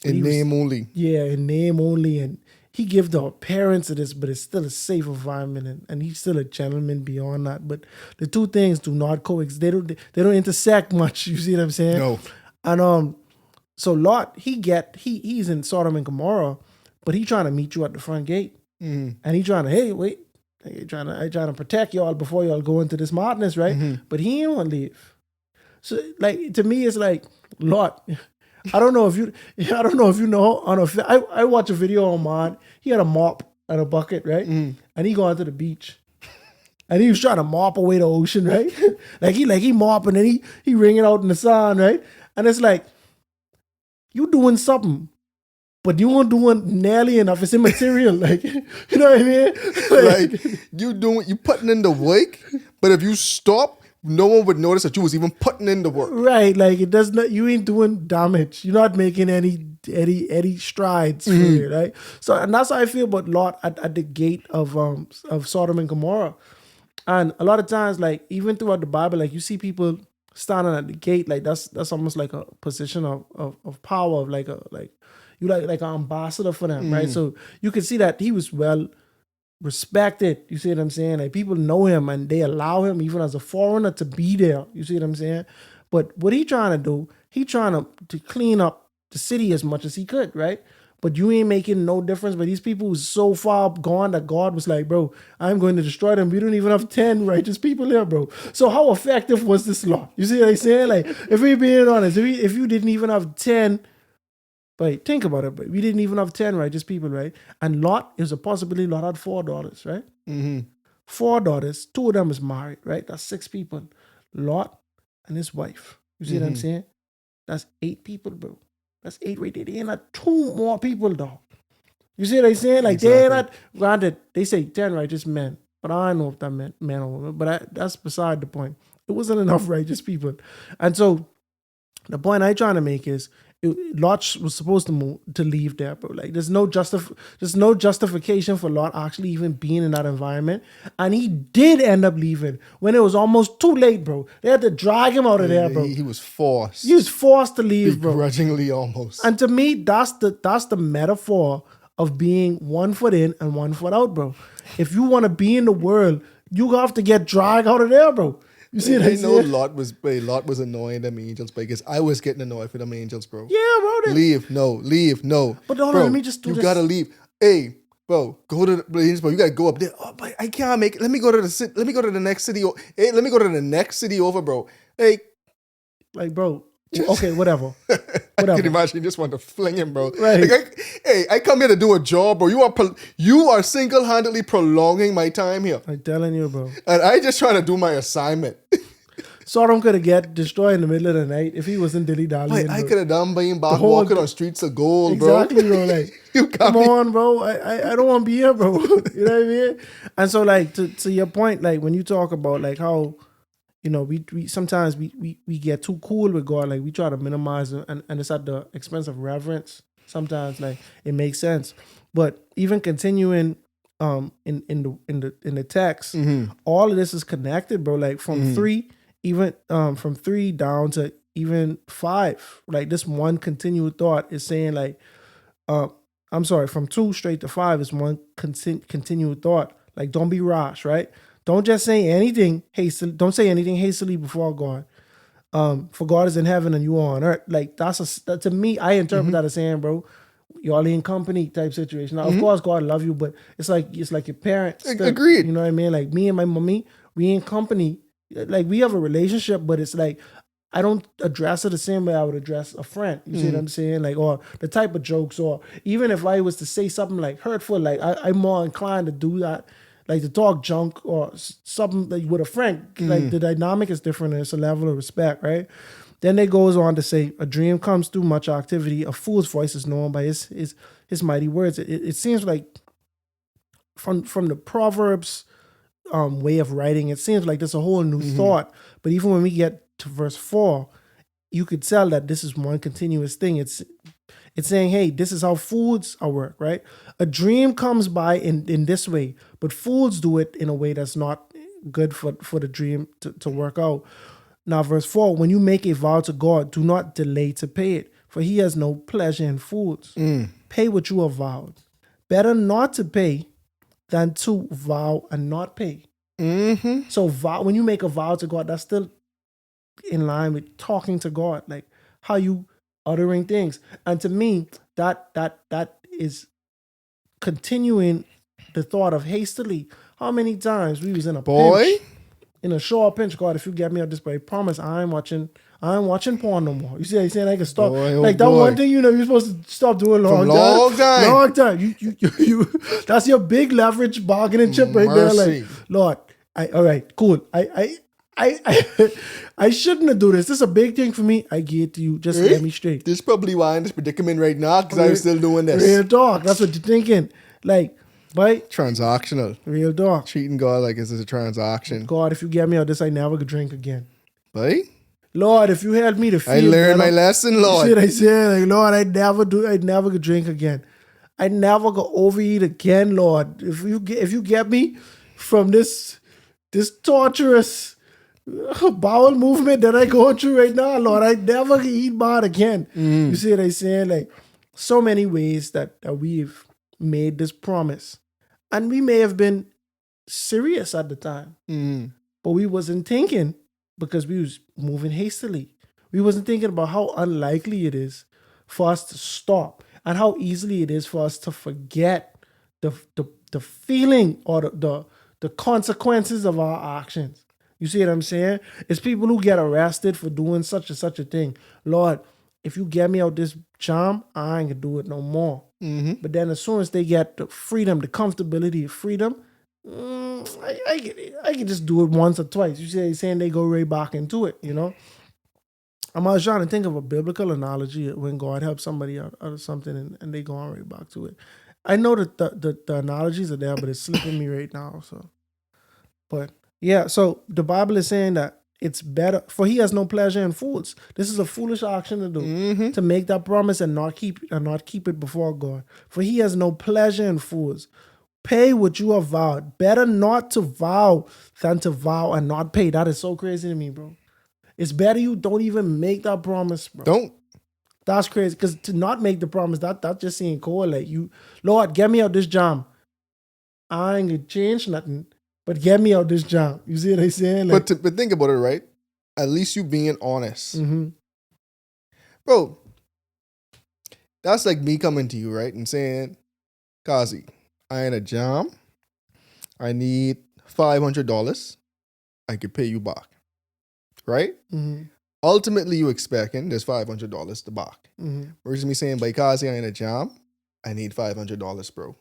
in name only. Yeah, in name only. And he gives the appearance of this, but it's still a safe environment, and he's still a gentleman beyond that. But the two things do not coexist. They don't intersect much. You see what I'm saying? No. And so Lot, he's in Sodom and Gomorrah, but he trying to meet you at the front gate, and he trying to, hey, wait, I trying to protect y'all before y'all go into this madness, right? But he ain't want to leave. So like to me, it's like Lot. I don't know if you know. I watch a video on mine. He had a mop and a bucket, right? And he going to the beach, and he was trying to mop away the ocean, right? like he mopping and he wringing out in the sun, right? And it's like you doing something, but you won't do nearly enough. It's immaterial. Like, you know what I mean? Like you putting in the work, but if you stop, no one would notice that you was even putting in the work. Right. Like it does not, you ain't doing damage. You're not making any strides for it, right? So, and that's how I feel about Lot at the gate of Sodom and Gomorrah. And a lot of times, like even throughout the Bible, like you see people standing at the gate, like that's almost like a position of power, of like an ambassador for them, right? So you can see that he was well respected. You see what I'm saying? Like people know him and they allow him even as a foreigner to be there. You see what I'm saying? But what he trying to do, he trying to clean up the city as much as he could, right? But you ain't making no difference. But these people was so far gone that God was like, bro, I'm going to destroy them. We don't even have 10 righteous people here, bro. So how effective was this law? You see what I'm saying? Like, if we being honest, if you didn't even have 10, but think about it, but we didn't even have 10 righteous people, right? And Lot, it was a possibility Lot had 4 daughters, right? 4 daughters, 2 of them is married, right? That's 6 people. Lot and his wife. You see what I'm saying? That's 8 people, bro. That's 8 right there. They ain't not 2 more people, dog. You see what I'm saying? Like, they're not, granted, they say 10 righteous men, but I don't know if that meant man or woman, but that's beside the point. It wasn't enough righteous people. And so, the point I'm trying to make is, Lot was supposed to leave there, bro. Like, there's no justification for Lot actually even being in that environment, and he did end up leaving when it was almost too late, bro. They had to drag him out of there, bro. He was forced. He was forced to leave, bro. Begrudgingly, almost. And to me, that's the metaphor of being 1 foot in and 1 foot out, bro. If you want to be in the world, you have to get dragged out of there, bro. You see what I'm saying? Lot was annoying them angels because I was getting annoyed with them angels, bro. Yeah, bro. Leave, no. But hold on, let me just do this. You gotta leave. Hey, bro, go to the angels, bro. You gotta go up there. Oh, but I can't make it. Let me go to the next city. Hey, let me go to the next city over, bro. Hey, like, bro. Okay, whatever. I can imagine you just want to fling him, bro. Right. Like, I come here to do a job, bro. You are single-handedly prolonging my time here. I'm telling you, bro. And I just trying to do my assignment. Sodom could have get destroyed in the middle of the night if he wasn't dilly-dallying. I could have done being back walking on streets of gold, bro. Exactly, bro. Like, come on, bro. I don't want to be here, bro. You know what I mean? And so, like, to your point, like, when you talk about, like, how, you know, we sometimes we get too cool with God. Like, we try to minimize it, and it's at the expense of reverence. Sometimes, like, it makes sense. But even continuing in the text, all of this is connected, bro. Like, from 3, even from 3 down to even 5, like this one continual thought is saying, like, I'm sorry, from 2 straight to 5 is one continual thought. Like, don't be rash, right? Don't just say anything hastily. Don't say anything hastily before God. For God is in heaven and you are on earth. Like, to me, I interpret that as saying, bro, y'all in company type situation. Now, of course, God love you, but it's like your parents. Agreed. You know what I mean? Like, me and my mommy, we in company. Like, we have a relationship, but it's like, I don't address it the same way I would address a friend. You see what I'm saying? Like, or the type of jokes, or even if I was to say something like hurtful, like I'm more inclined to do that, like to talk junk or something like with a friend. Like, the dynamic is different and it's a level of respect, right? Then it goes on to say, a dream comes through much activity. A fool's voice is known by his mighty words. It seems like from the Proverbs way of writing, it seems like there's a whole new thought. But even when we get to verse 4, you could tell that this is one continuous thing. It's saying, hey, this is how fools are work, right? A dream comes by in this way, but fools do it in a way that's not good for the dream to work out. Now, verse 4, when you make a vow to God, do not delay to pay it, for he has no pleasure in fools. Pay what you have vowed. Better not to pay than to vow and not pay. So when you make a vow to God, that's still in line with talking to God, like how you uttering things. And to me, that is continuing the thought of hastily. How many times we was in a pinch, in a short pinch, God, if you get me out this way, promise I ain't watching porn no more. You see how you saying I can stop? One thing, you know, you're supposed to stop doing long time. You that's your big leverage bargaining chip right there. Like, Lord, all right, cool. I shouldn't have do this. This is a big thing for me. I give it to you. Just let me straight. This is probably why I'm in this predicament right now, because I'm still doing this. Real talk. That's what you're thinking. Like, but Transactional. real talk. Treating God like it's a transaction. God, if you get me out this, I never could drink again. Right? Lord, if you help me to feel I learned better, my lesson, Lord. shit I said, like, Lord, I'd never could drink again. I'd never go overeat again, Lord. If you get me from this torturous bowel movement that I go through right now, Lord, I'd never eat bad again. You see what I saying? Like, so many ways that we've made this promise. And we may have been serious at the time, but we wasn't thinking because we was moving hastily. We wasn't thinking about how unlikely it is for us to stop and how easily it is for us to forget the feeling or the consequences of our actions. You see what I'm saying? It's people who get arrested for doing such and such a thing. Lord, if you get me out this jam, I ain't gonna do it no more. But then as soon as they get the freedom, the comfortability of freedom, I can just do it once or twice. You see what I'm saying? They go right back into it, you know? I was trying to think of a biblical analogy when God helps somebody out of something and they go on right back to it. I know that the analogies are there, but it's slipping me right now. So, but yeah, so the Bible is saying that it's better, for he has no pleasure in fools. This is a foolish action to do, to make that promise and not keep it before God. For he has no pleasure in fools. Pay what you have vowed. Better not to vow than to vow and not pay. That is so crazy to me, bro. It's better you don't even make that promise, bro. Don't. That's crazy. Because to not make the promise, that just seeing cold. Like, you, Lord, get me out this jam. I ain't gonna change nothing, but get me out this jam. You see what I'm saying? Like, But think about it, right? At least you being honest. Bro, that's like me coming to you, right? And saying, Kazi, I in a jam. I need $500. I could pay you back. Right? Ultimately, you expecting there's $500 to back. Versus me saying, by Kazi, I in a jam. I need $500, bro.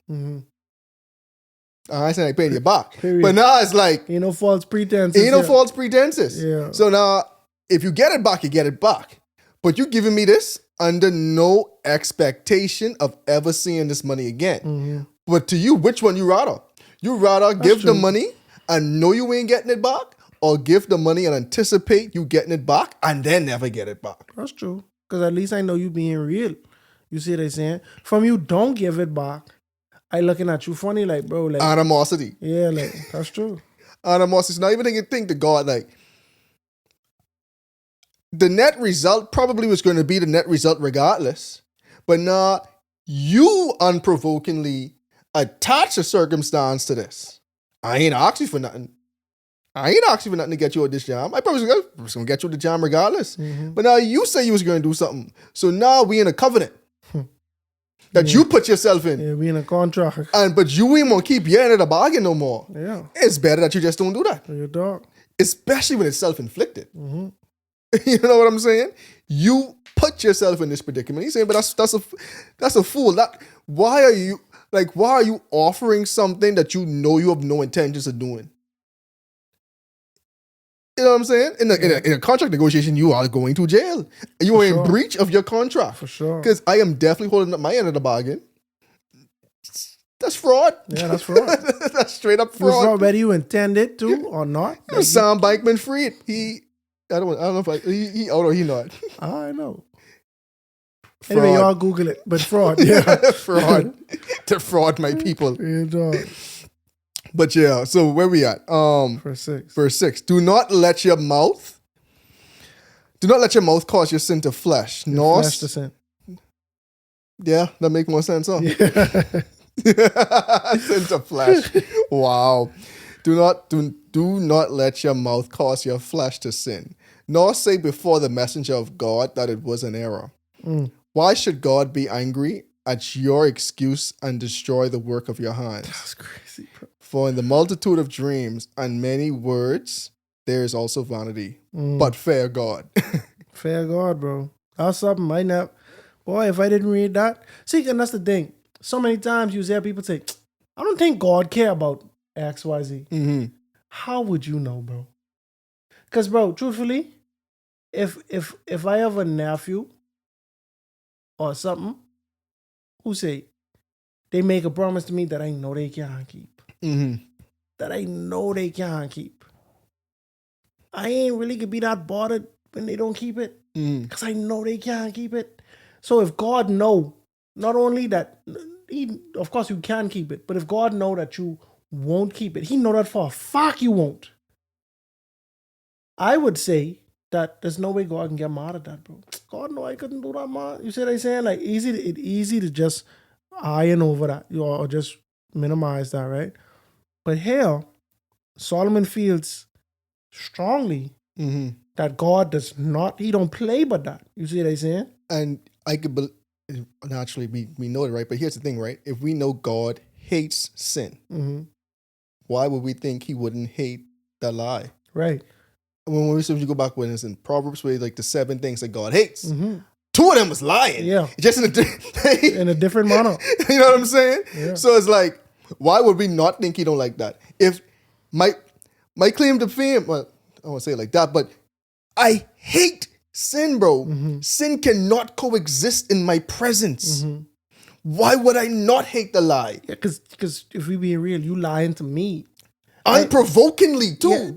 I said I paid you back. Period. But now it's like, ain't no false pretenses. ain't no false pretenses. Yeah. So now, if you get it back, you get it back. But you giving me this under no expectation of ever seeing this money again. But to you, which one you rather? You rather give the money and know you ain't getting it back, or give the money and anticipate you getting it back and then never get it back? That's true. Because at least I know you being real. You see what I'm saying? From you don't give it back, I looking at you funny like, bro, like Animosity. Yeah, like, that's true. Animosity. So not even think to God, like, the net result probably was going to be the net result regardless. But now you unprovokingly attach a circumstance to this. I ain't asked you for nothing. I ain't asked you for nothing to get you out this jam. I probably was going to get you the jam regardless. But now you say you was going to do something. So now we in a covenant that you put yourself in. Yeah, we in a contract. But you ain't going to keep your end of the bargain no more. Yeah. It's better that you just don't do that. Your dog. Especially when it's self-inflicted. You know what I'm saying? You put yourself in this predicament. He's saying, but that's a fool. Why are you offering something that you know you have no intentions of doing? You know what I'm saying? In a contract negotiation, you are going to jail. You are in breach of your contract. For sure. Because I am definitely holding up my end of the bargain. That's fraud. Yeah, that's fraud. That's straight up fraud. Whether you intend it to or not. Sam Bankman-Fried. I don't know if he out or he not. I know. Fraud. Anyway, y'all Google it. But fraud, yeah. Fraud. To fraud my people. Yeah, dog. But yeah, so where we at? Verse 6. Do not let your mouth cause your sin to flesh. Flesh to sin. Yeah, that make more sense, huh? Yeah. Sin to flesh. Wow. Do not let your mouth cause your flesh to sin, nor say before the messenger of God that it was an error. Why should God be angry at your excuse and destroy the work of your hands? That's crazy, bro. For in the multitude of dreams and many words, there is also vanity. But fear God. Fear God, bro. That's something I never... Boy, if I didn't read that... See, and that's the thing. So many times you hear people say, I don't think God care about X, Y, Z. How would you know, bro? Because, bro, truthfully, if I have a nephew or something who say they make a promise to me that I know they can't keep, that I know they can't keep, I ain't really gonna be that bothered when they don't keep it, because I know they can't keep it. So if God know, not only that he, of course you can keep it, but if God know that you won't keep it, he know that for a fact you won't. I would say that there's no way God can get mad at that, bro. God know I couldn't do that, man. You see what I'm saying? Like easy to just iron over that, or just minimize that, right? But here, Solomon feels strongly that God does not, he don't play but that. You see what I'm saying? And I could naturally we know it, right? But here's the thing, right? If we know God hates sin, why would we think he wouldn't hate the lie? Right. When we go back when it's in Proverbs, where like the 7 things that God hates, 2 of them was lying. Yeah. Just In a different manner. You know what I'm saying? Yeah. So it's like, why would we not think he don't like that? If my claim to fame, well, I won't say it like that, but I hate sin, bro. Sin cannot coexist in my presence. Why would I not hate the lie? Yeah, because if we be real, you lying to me. Unprovokingly, too. Yeah,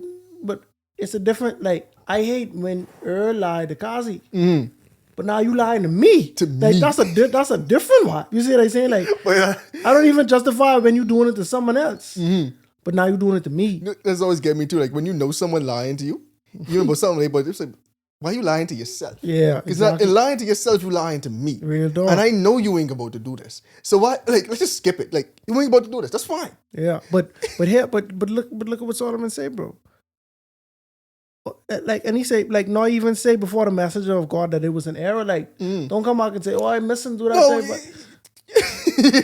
but it's a different, like, I hate when Earl lied to Kazi. But now you lying to me. Like, that's a different one. You see what I'm saying? Like, I don't even justify when you doing it to someone else. But now you doing it to me. That's always get me too. Like when you know someone lying to you, you know about something, but it's like, why are you lying to yourself? Yeah, because exactly. in lying to yourself, you lying to me. Real dog. And I know you ain't about to do this. So why? Like, let's just skip it. Like you ain't about to do this. That's fine. Yeah, but look at what Solomon say, bro. Like, and he say, like, not even say before the messenger of God that it was an error. Like, don't come back and say, oh, I missed do that.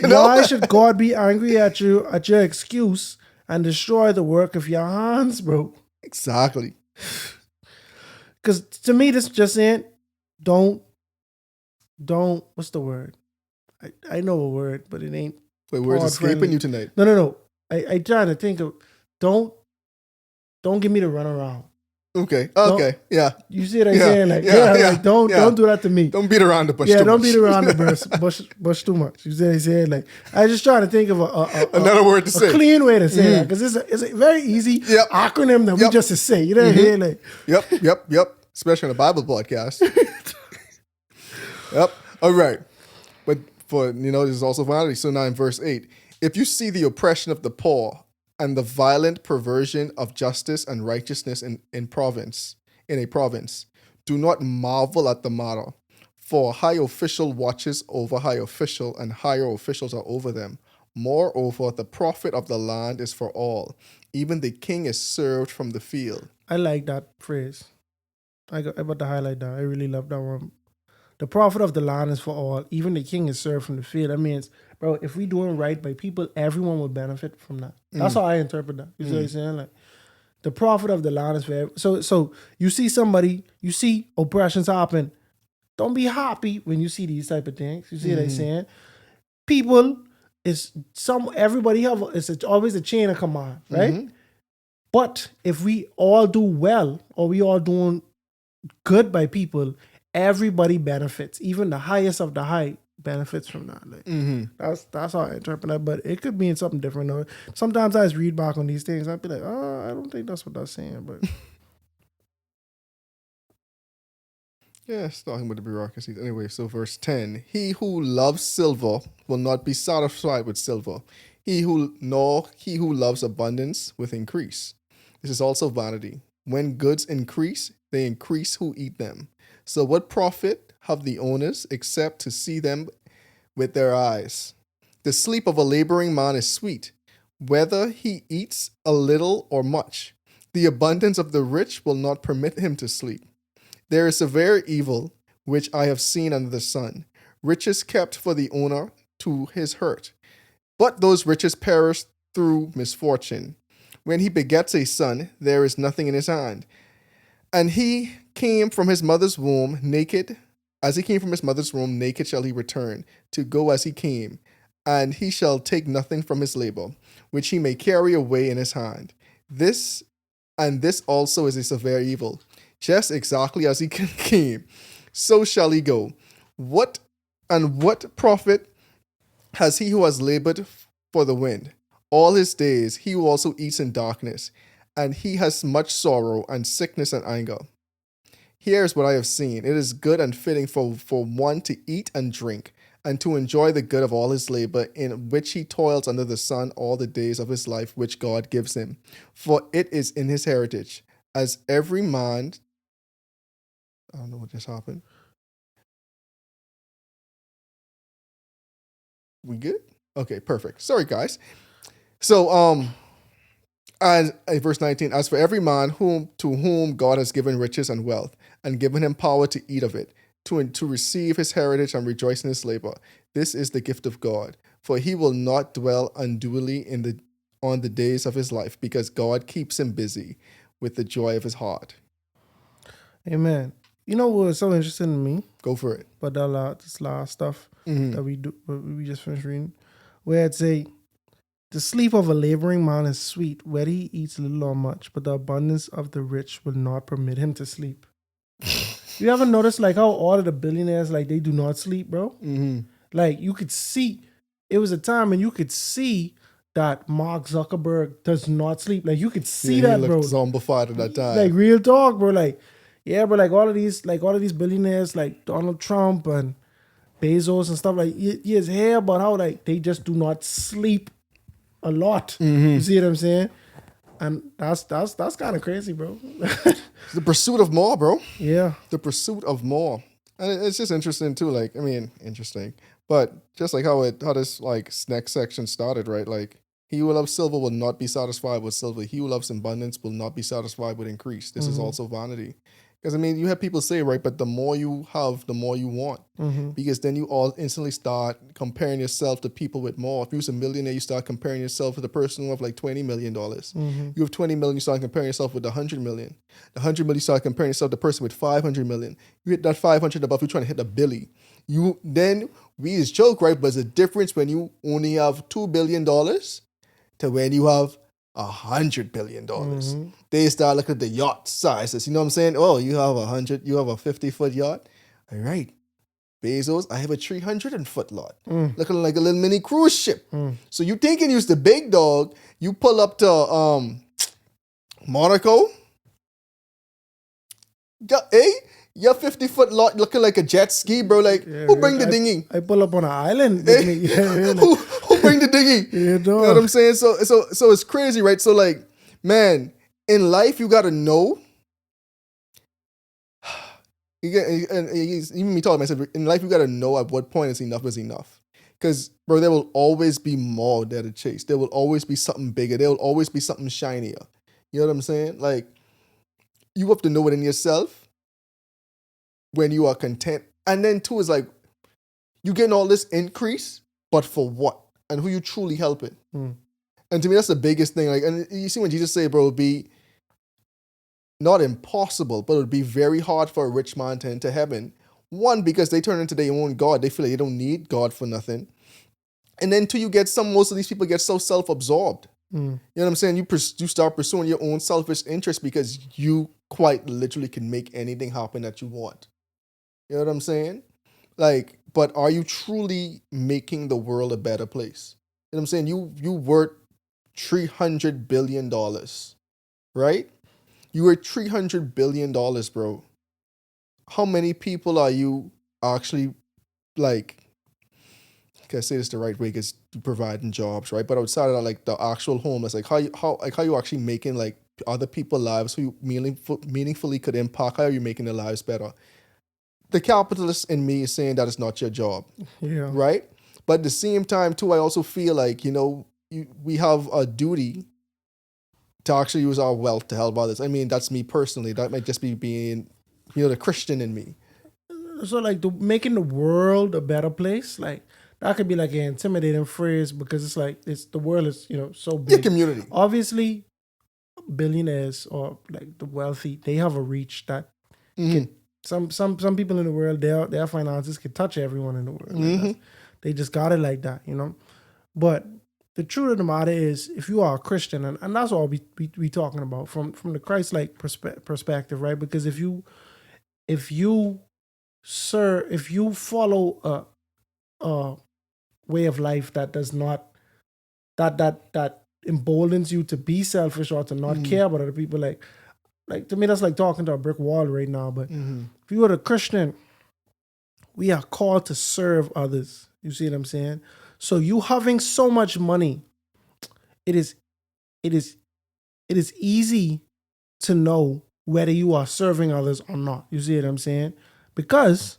No, but why should God be angry at you at your excuse and destroy the work of your hands, bro? Exactly. Because to me, this is just saying, don't. What's the word? I know a word, but it ain't. Wait, word's escaping you tonight? No. I trying to think of. Don't give me the runaround. Okay. Yeah. You see what I'm saying? Like, like, don't do that to me. Don't beat around the bush. Yeah, don't beat around the bush too much. You see what I'm saying? Like, I just trying to think of another word to say. A clean way to say that, because it's a very easy acronym that we just to say. You know what I mean? Like, Yep. Especially on a Bible podcast. Yep. All right. But this is also vanity. So now in verse 8, if you see the oppression of the poor and the violent perversion of justice and righteousness in a province, do not marvel at the matter. For a high official watches over high official, and higher officials are over them. Moreover, the profit of the land is for all. Even the king is served from the field. I like that phrase. I about to highlight that. I really love that one. The profit of the land is for all. Even the king is served from the field. That means, bro, if we doing right by people, everyone will benefit from that. That's how I interpret that. You see what I'm saying? Like, the profit of the land is for everyone. So you see somebody, you see oppressions happen. Don't be happy when you see these type of things. You see what I'm saying? People everybody it's always a chain of command, right? But if we all do well, or we all doing good by people, everybody benefits. Even the highest of the high benefits from that. Like, that's how I interpret that. But it could mean something different. Though. Sometimes I just read back on these things. I'd be like, oh, I don't think that's what that's saying. But yeah, it's talking about the bureaucracies. Anyway, so verse 10, he who loves silver will not be satisfied with silver. He who loves abundance with increase. This is also vanity. When goods increase, they increase who eat them. So what profit have the owners except to see them with their eyes? The sleep of a laboring man is sweet, whether he eats a little or much. The abundance of the rich will not permit him to sleep. There is severe evil, which I have seen under the sun. Riches kept for the owner to his hurt. But those riches perish through misfortune. When he begets a son, there is nothing in his hand. And he came from his mother's womb naked. As he came from his mother's womb, naked shall he return, to go as he came. And he shall take nothing from his labor, which he may carry away in his hand. This and this also is a severe evil. Just exactly as he came, so shall he go. What what profit has he who has labored for the wind? All his days he who also eats in darkness, and he has much sorrow and sickness and anger. Here is what I have seen. It is good and fitting for one to eat and drink, and to enjoy the good of all his labor, in which he toils under the sun all the days of his life, which God gives him. For it is in his heritage. As every man. I don't know what just happened. We good? Okay, perfect. Sorry, guys. So, as verse 19, as for every man to whom God has given riches and wealth, and given him power to eat of it, to receive his heritage and rejoice in his labor, this is the gift of God. For he will not dwell unduly on the days of his life, because God keeps him busy with the joy of his heart. Amen. You know what's so interesting to me? Go for it. But this last stuff that we just finished reading, where it say, the sleep of a laboring man is sweet, whether he eats little or much, but the abundance of the rich will not permit him to sleep. You ever notice like how all of the billionaires, like they do not sleep, bro? Mm-hmm. Like you could see, it was a time when you could see that Mark Zuckerberg does not sleep. Like you could see that, he bro. looked zombified at that time. Like real talk, bro. Like, yeah, bro. Like all of these billionaires, like Donald Trump and Bezos and stuff. Like he is here about how like they just do not sleep a lot. You see what I'm saying? And that's kind of crazy, bro. It's the pursuit of more, bro. Yeah. The pursuit of more. And it's just interesting too. Like, I mean, interesting. But just like how this like next section started, right? Like, he who loves silver will not be satisfied with silver. He who loves abundance will not be satisfied with increase. This is also vanity. Because, I mean, you have people say, right, but the more you have, the more you want. Because then you all instantly start comparing yourself to people with more. If you're a millionaire, you start comparing yourself with the person who have like $20 million. You have 20 million, you start comparing yourself with the 100 million. The 100 million, you start comparing yourself to the person with 500 million. You hit that 500 above, you're trying to hit a billy. Then we is joke, right? But it's a difference when you only have $2 billion to when you have $100 billion. They start looking at the yacht sizes. You know what I'm saying? Oh, you have a 50-foot yacht. All right. Bezos, I have a 300-foot yacht. Looking like a little mini cruise ship. So you thinking you's the big dog. You pull up to Monaco. Your 50-foot lot looking like a jet ski, bro. Like, who bring the dinghy? I pull up on an island. Who bring the dinghy? You know what I'm saying? So it's crazy, right? So like, man, in life you gotta know. Even me talking myself, in life you gotta know at what point is enough. Because, bro, there will always be more there to chase. There will always be something bigger. There will always be something shinier. You know what I'm saying? Like, you have to know it in yourself when you are content. And then two is like, you getting all this increase, but for what? And who you truly helping? And to me, that's the biggest thing. Like, and you see when Jesus say, bro, it would be not impossible, but it would be very hard for a rich man to enter heaven. One, because they turn into their own God. They feel like they don't need God for nothing. And then two, most of these people get so self-absorbed. You know what I'm saying? You start pursuing your own selfish interest because you quite literally can make anything happen that you want. You know what I'm saying? Like, but are you truly making the world a better place? You know what I'm saying? You worth $300 billion, right? You worth $300 billion, bro. How many people are you actually, like, can I say this the right way? Because you're providing jobs, right? But outside of that, like the actual homeless, like how you actually making like other people's lives who you meaningfully could impact? How are you making their lives better? The capitalist in me is saying that it's not your job, right? But at the same time, too, I also feel like, we have a duty to actually use our wealth to help others. I mean, that's me personally. That might just be being, the Christian in me. So, like, making the world a better place, like, that could be like an intimidating phrase because it's like, the world is, so big. Your community. Obviously, billionaires or like the wealthy, they have a reach that can, some people in the world, their finances can touch everyone in the world. Like they just got it like that, But the truth of the matter is, if you are a Christian, and that's all we talking about from the Christ-like perspective, right? Because if you follow a way of life that does not that emboldens you to be selfish or to not care about other people, like to me that's like talking to a brick wall right now. But if you are a Christian, we are called to serve others. You see what I'm saying? So you having so much money, it is easy to know whether you are serving others or not. You see what I'm saying? Because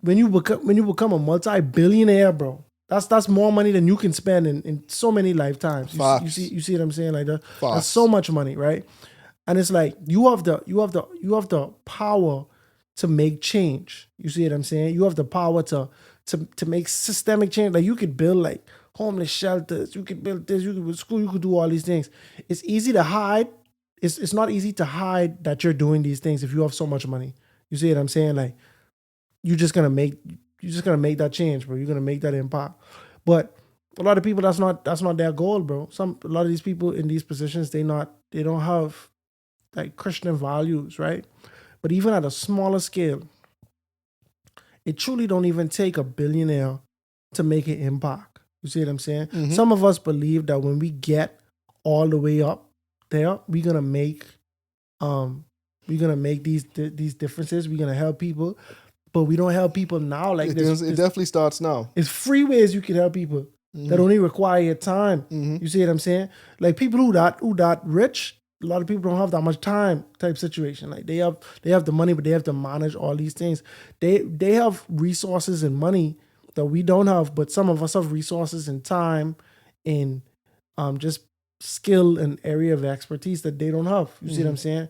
when you become a multi-billionaire, bro, that's more money than you can spend in so many lifetimes. You see what I'm saying? Like that's so much money, right? And it's like you have the power to make change. You see what I'm saying? You have the power to make systemic change. Like you could build like homeless shelters, you could build this, you could build school, you could do all these things. It's easy to hide. It's not easy to hide that you're doing these things if you have so much money. You see what I'm saying? Like you're just gonna make that change, bro. You're gonna make that impact. But a lot of people, that's not their goal, bro. A lot of these people in these positions, they don't have like Christian values, right? But even at a smaller scale, it truly don't even take a billionaire to make an impact. You see what I'm saying? Some of us believe that when we get all the way up there, we're gonna make these differences. We're gonna help people, but we don't help people now. Like it definitely starts now. It's free ways you can help people that only require your time. You see what I'm saying? Like people who that rich, a lot of people don't have that much time type situation. Like they have the money, but they have to manage all these things. They have resources and money that we don't have, but some of us have resources and time and just skill and area of expertise that they don't have. You see what I'm saying?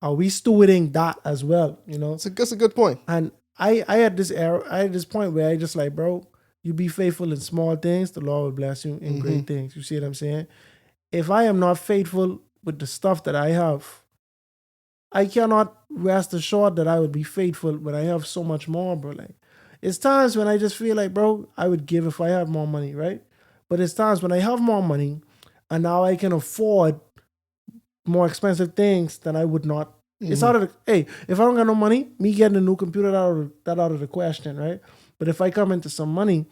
Are we stewarding that as well? You know, that's a good point. And I had this point where I just like, bro, you be faithful in small things, the Lord will bless you in great things. You see what I'm saying? If I am not faithful with the stuff that I have, I cannot rest assured that I would be faithful when I have so much more, bro. Like, it's times when I just feel like, bro, I would give if I had more money, right? But it's times when I have more money and now I can afford more expensive things than I would not. It's out of the, if I don't got no money, me getting a new computer, that out of the question, right? But if I come into some money,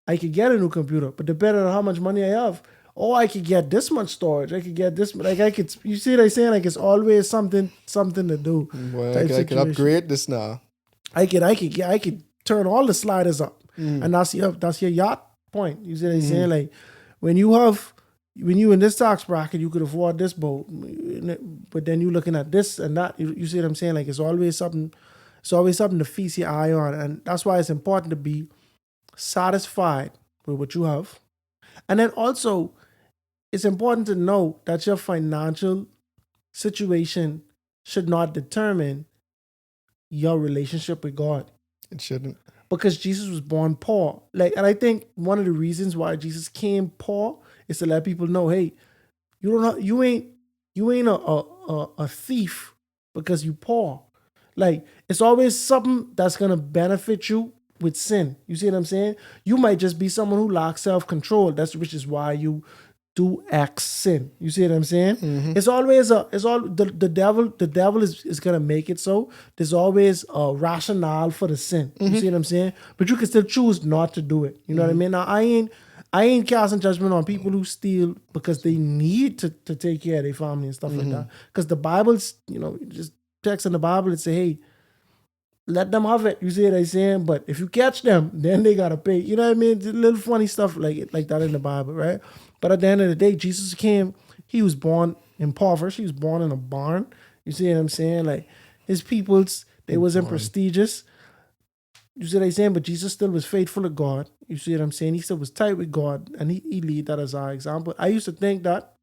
I could get a new computer. But depending on how much money I have, I could get this much storage. I could get this, like I could, you see what I'm saying? Like it's always something to do. Well, I could upgrade this now. I could turn all the sliders up. And that's your yacht point. You see what I'm saying? Like when you in this tax bracket, you could afford this boat, but then you looking at this and that. You see what I'm saying? Like it's always something to feast your eye on, and that's why it's important to be satisfied with what you have, and then also it's important to know that your financial situation should not determine your relationship with God. It shouldn't, because Jesus was born poor. Like, and I think one of the reasons why Jesus came poor is to let people know, hey, you ain't a thief because you poor. Like it's always something that's gonna benefit you with sin. You see what I'm saying? You might just be someone who lacks self-control. Which is why you do X sin. You see what I'm saying? It's always the devil is gonna make it so. There's always a rationale for the sin. You see what I'm saying? But you can still choose not to do it. You know what I mean? Now I ain't casting judgment on people who steal because they need to take care of their family and stuff like that. Because the Bible's, just text in the Bible and say, hey, let them have it. You see what I'm saying? But if you catch them, then they gotta pay. You know what I mean? It's a little funny stuff like that in the Bible, right? But at the end of the day, Jesus came, he was born impoverished. He was born in a barn. You see what I'm saying? Like his peoples, they wasn't prestigious. You see what I'm saying? But Jesus still was faithful to God. You see what I'm saying? He still was tight with God, and he lead that as our example. I used to think that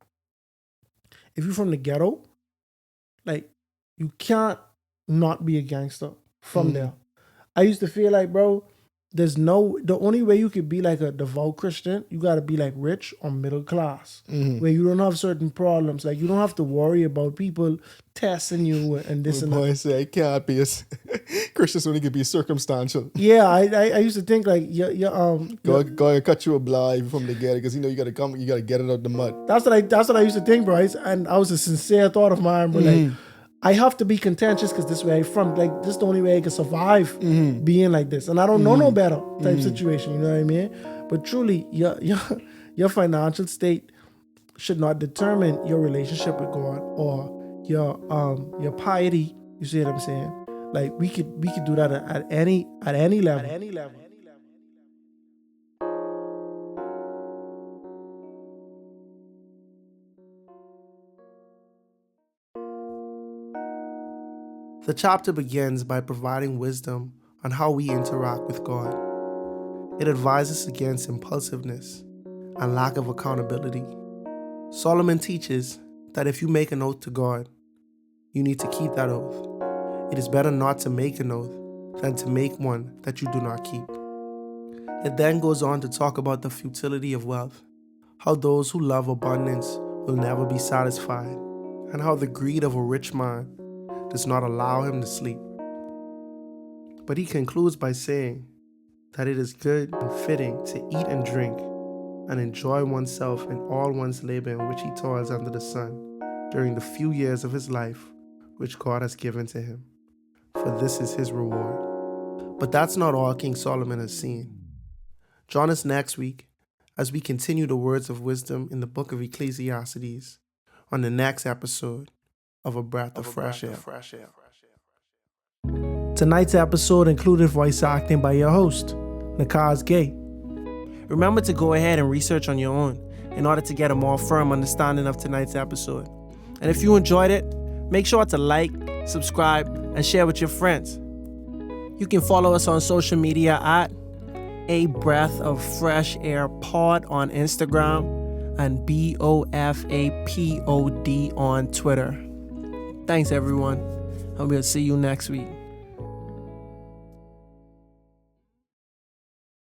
if you're from the ghetto, like you can't not be a gangster from there. I used to feel like, bro, the only way you could be like a devout Christian, you got to be like rich or middle class, where you don't have certain problems. Like you don't have to worry about people testing you and this and that. Boy, say I can't be Christians only can be circumstantial. Yeah, I used to think like God cut you a blind from the get because you gotta get it out the mud. That's what I used to think, bro. And I was a sincere thought of mine, but like I have to be contentious because this way I'm from, like this is the only way I can survive being like this, and I don't know no better type situation. You know what I mean? But truly, your financial state should not determine your relationship with God or your piety. You see what I'm saying? Like we could do that at any level. The chapter begins by providing wisdom on how we interact with God. It advises against impulsiveness and lack of accountability. Solomon teaches that if you make an oath to God, you need to keep that oath. It is better not to make an oath than to make one that you do not keep. It then goes on to talk about the futility of wealth, how those who love abundance will never be satisfied, and how the greed of a rich man does not allow him to sleep. But he concludes by saying that it is good and fitting to eat and drink and enjoy oneself in all one's labor in which he toils under the sun during the few years of his life which God has given to him, for this is his reward. But that's not all King Solomon has seen. Join us next week as we continue the words of wisdom in the book of Ecclesiastes on the next episode of A Breath of Fresh Air. Tonight's episode included voice acting by your host, Nakhaz. Remember to go ahead and research on your own in order to get a more firm understanding of tonight's episode. And if you enjoyed it, make sure to like, subscribe, and share with your friends. You can follow us on social media at A Breath of Fresh Air Pod on Instagram and BOFAPOD on Twitter. Thanks, everyone, and we'll see you next week.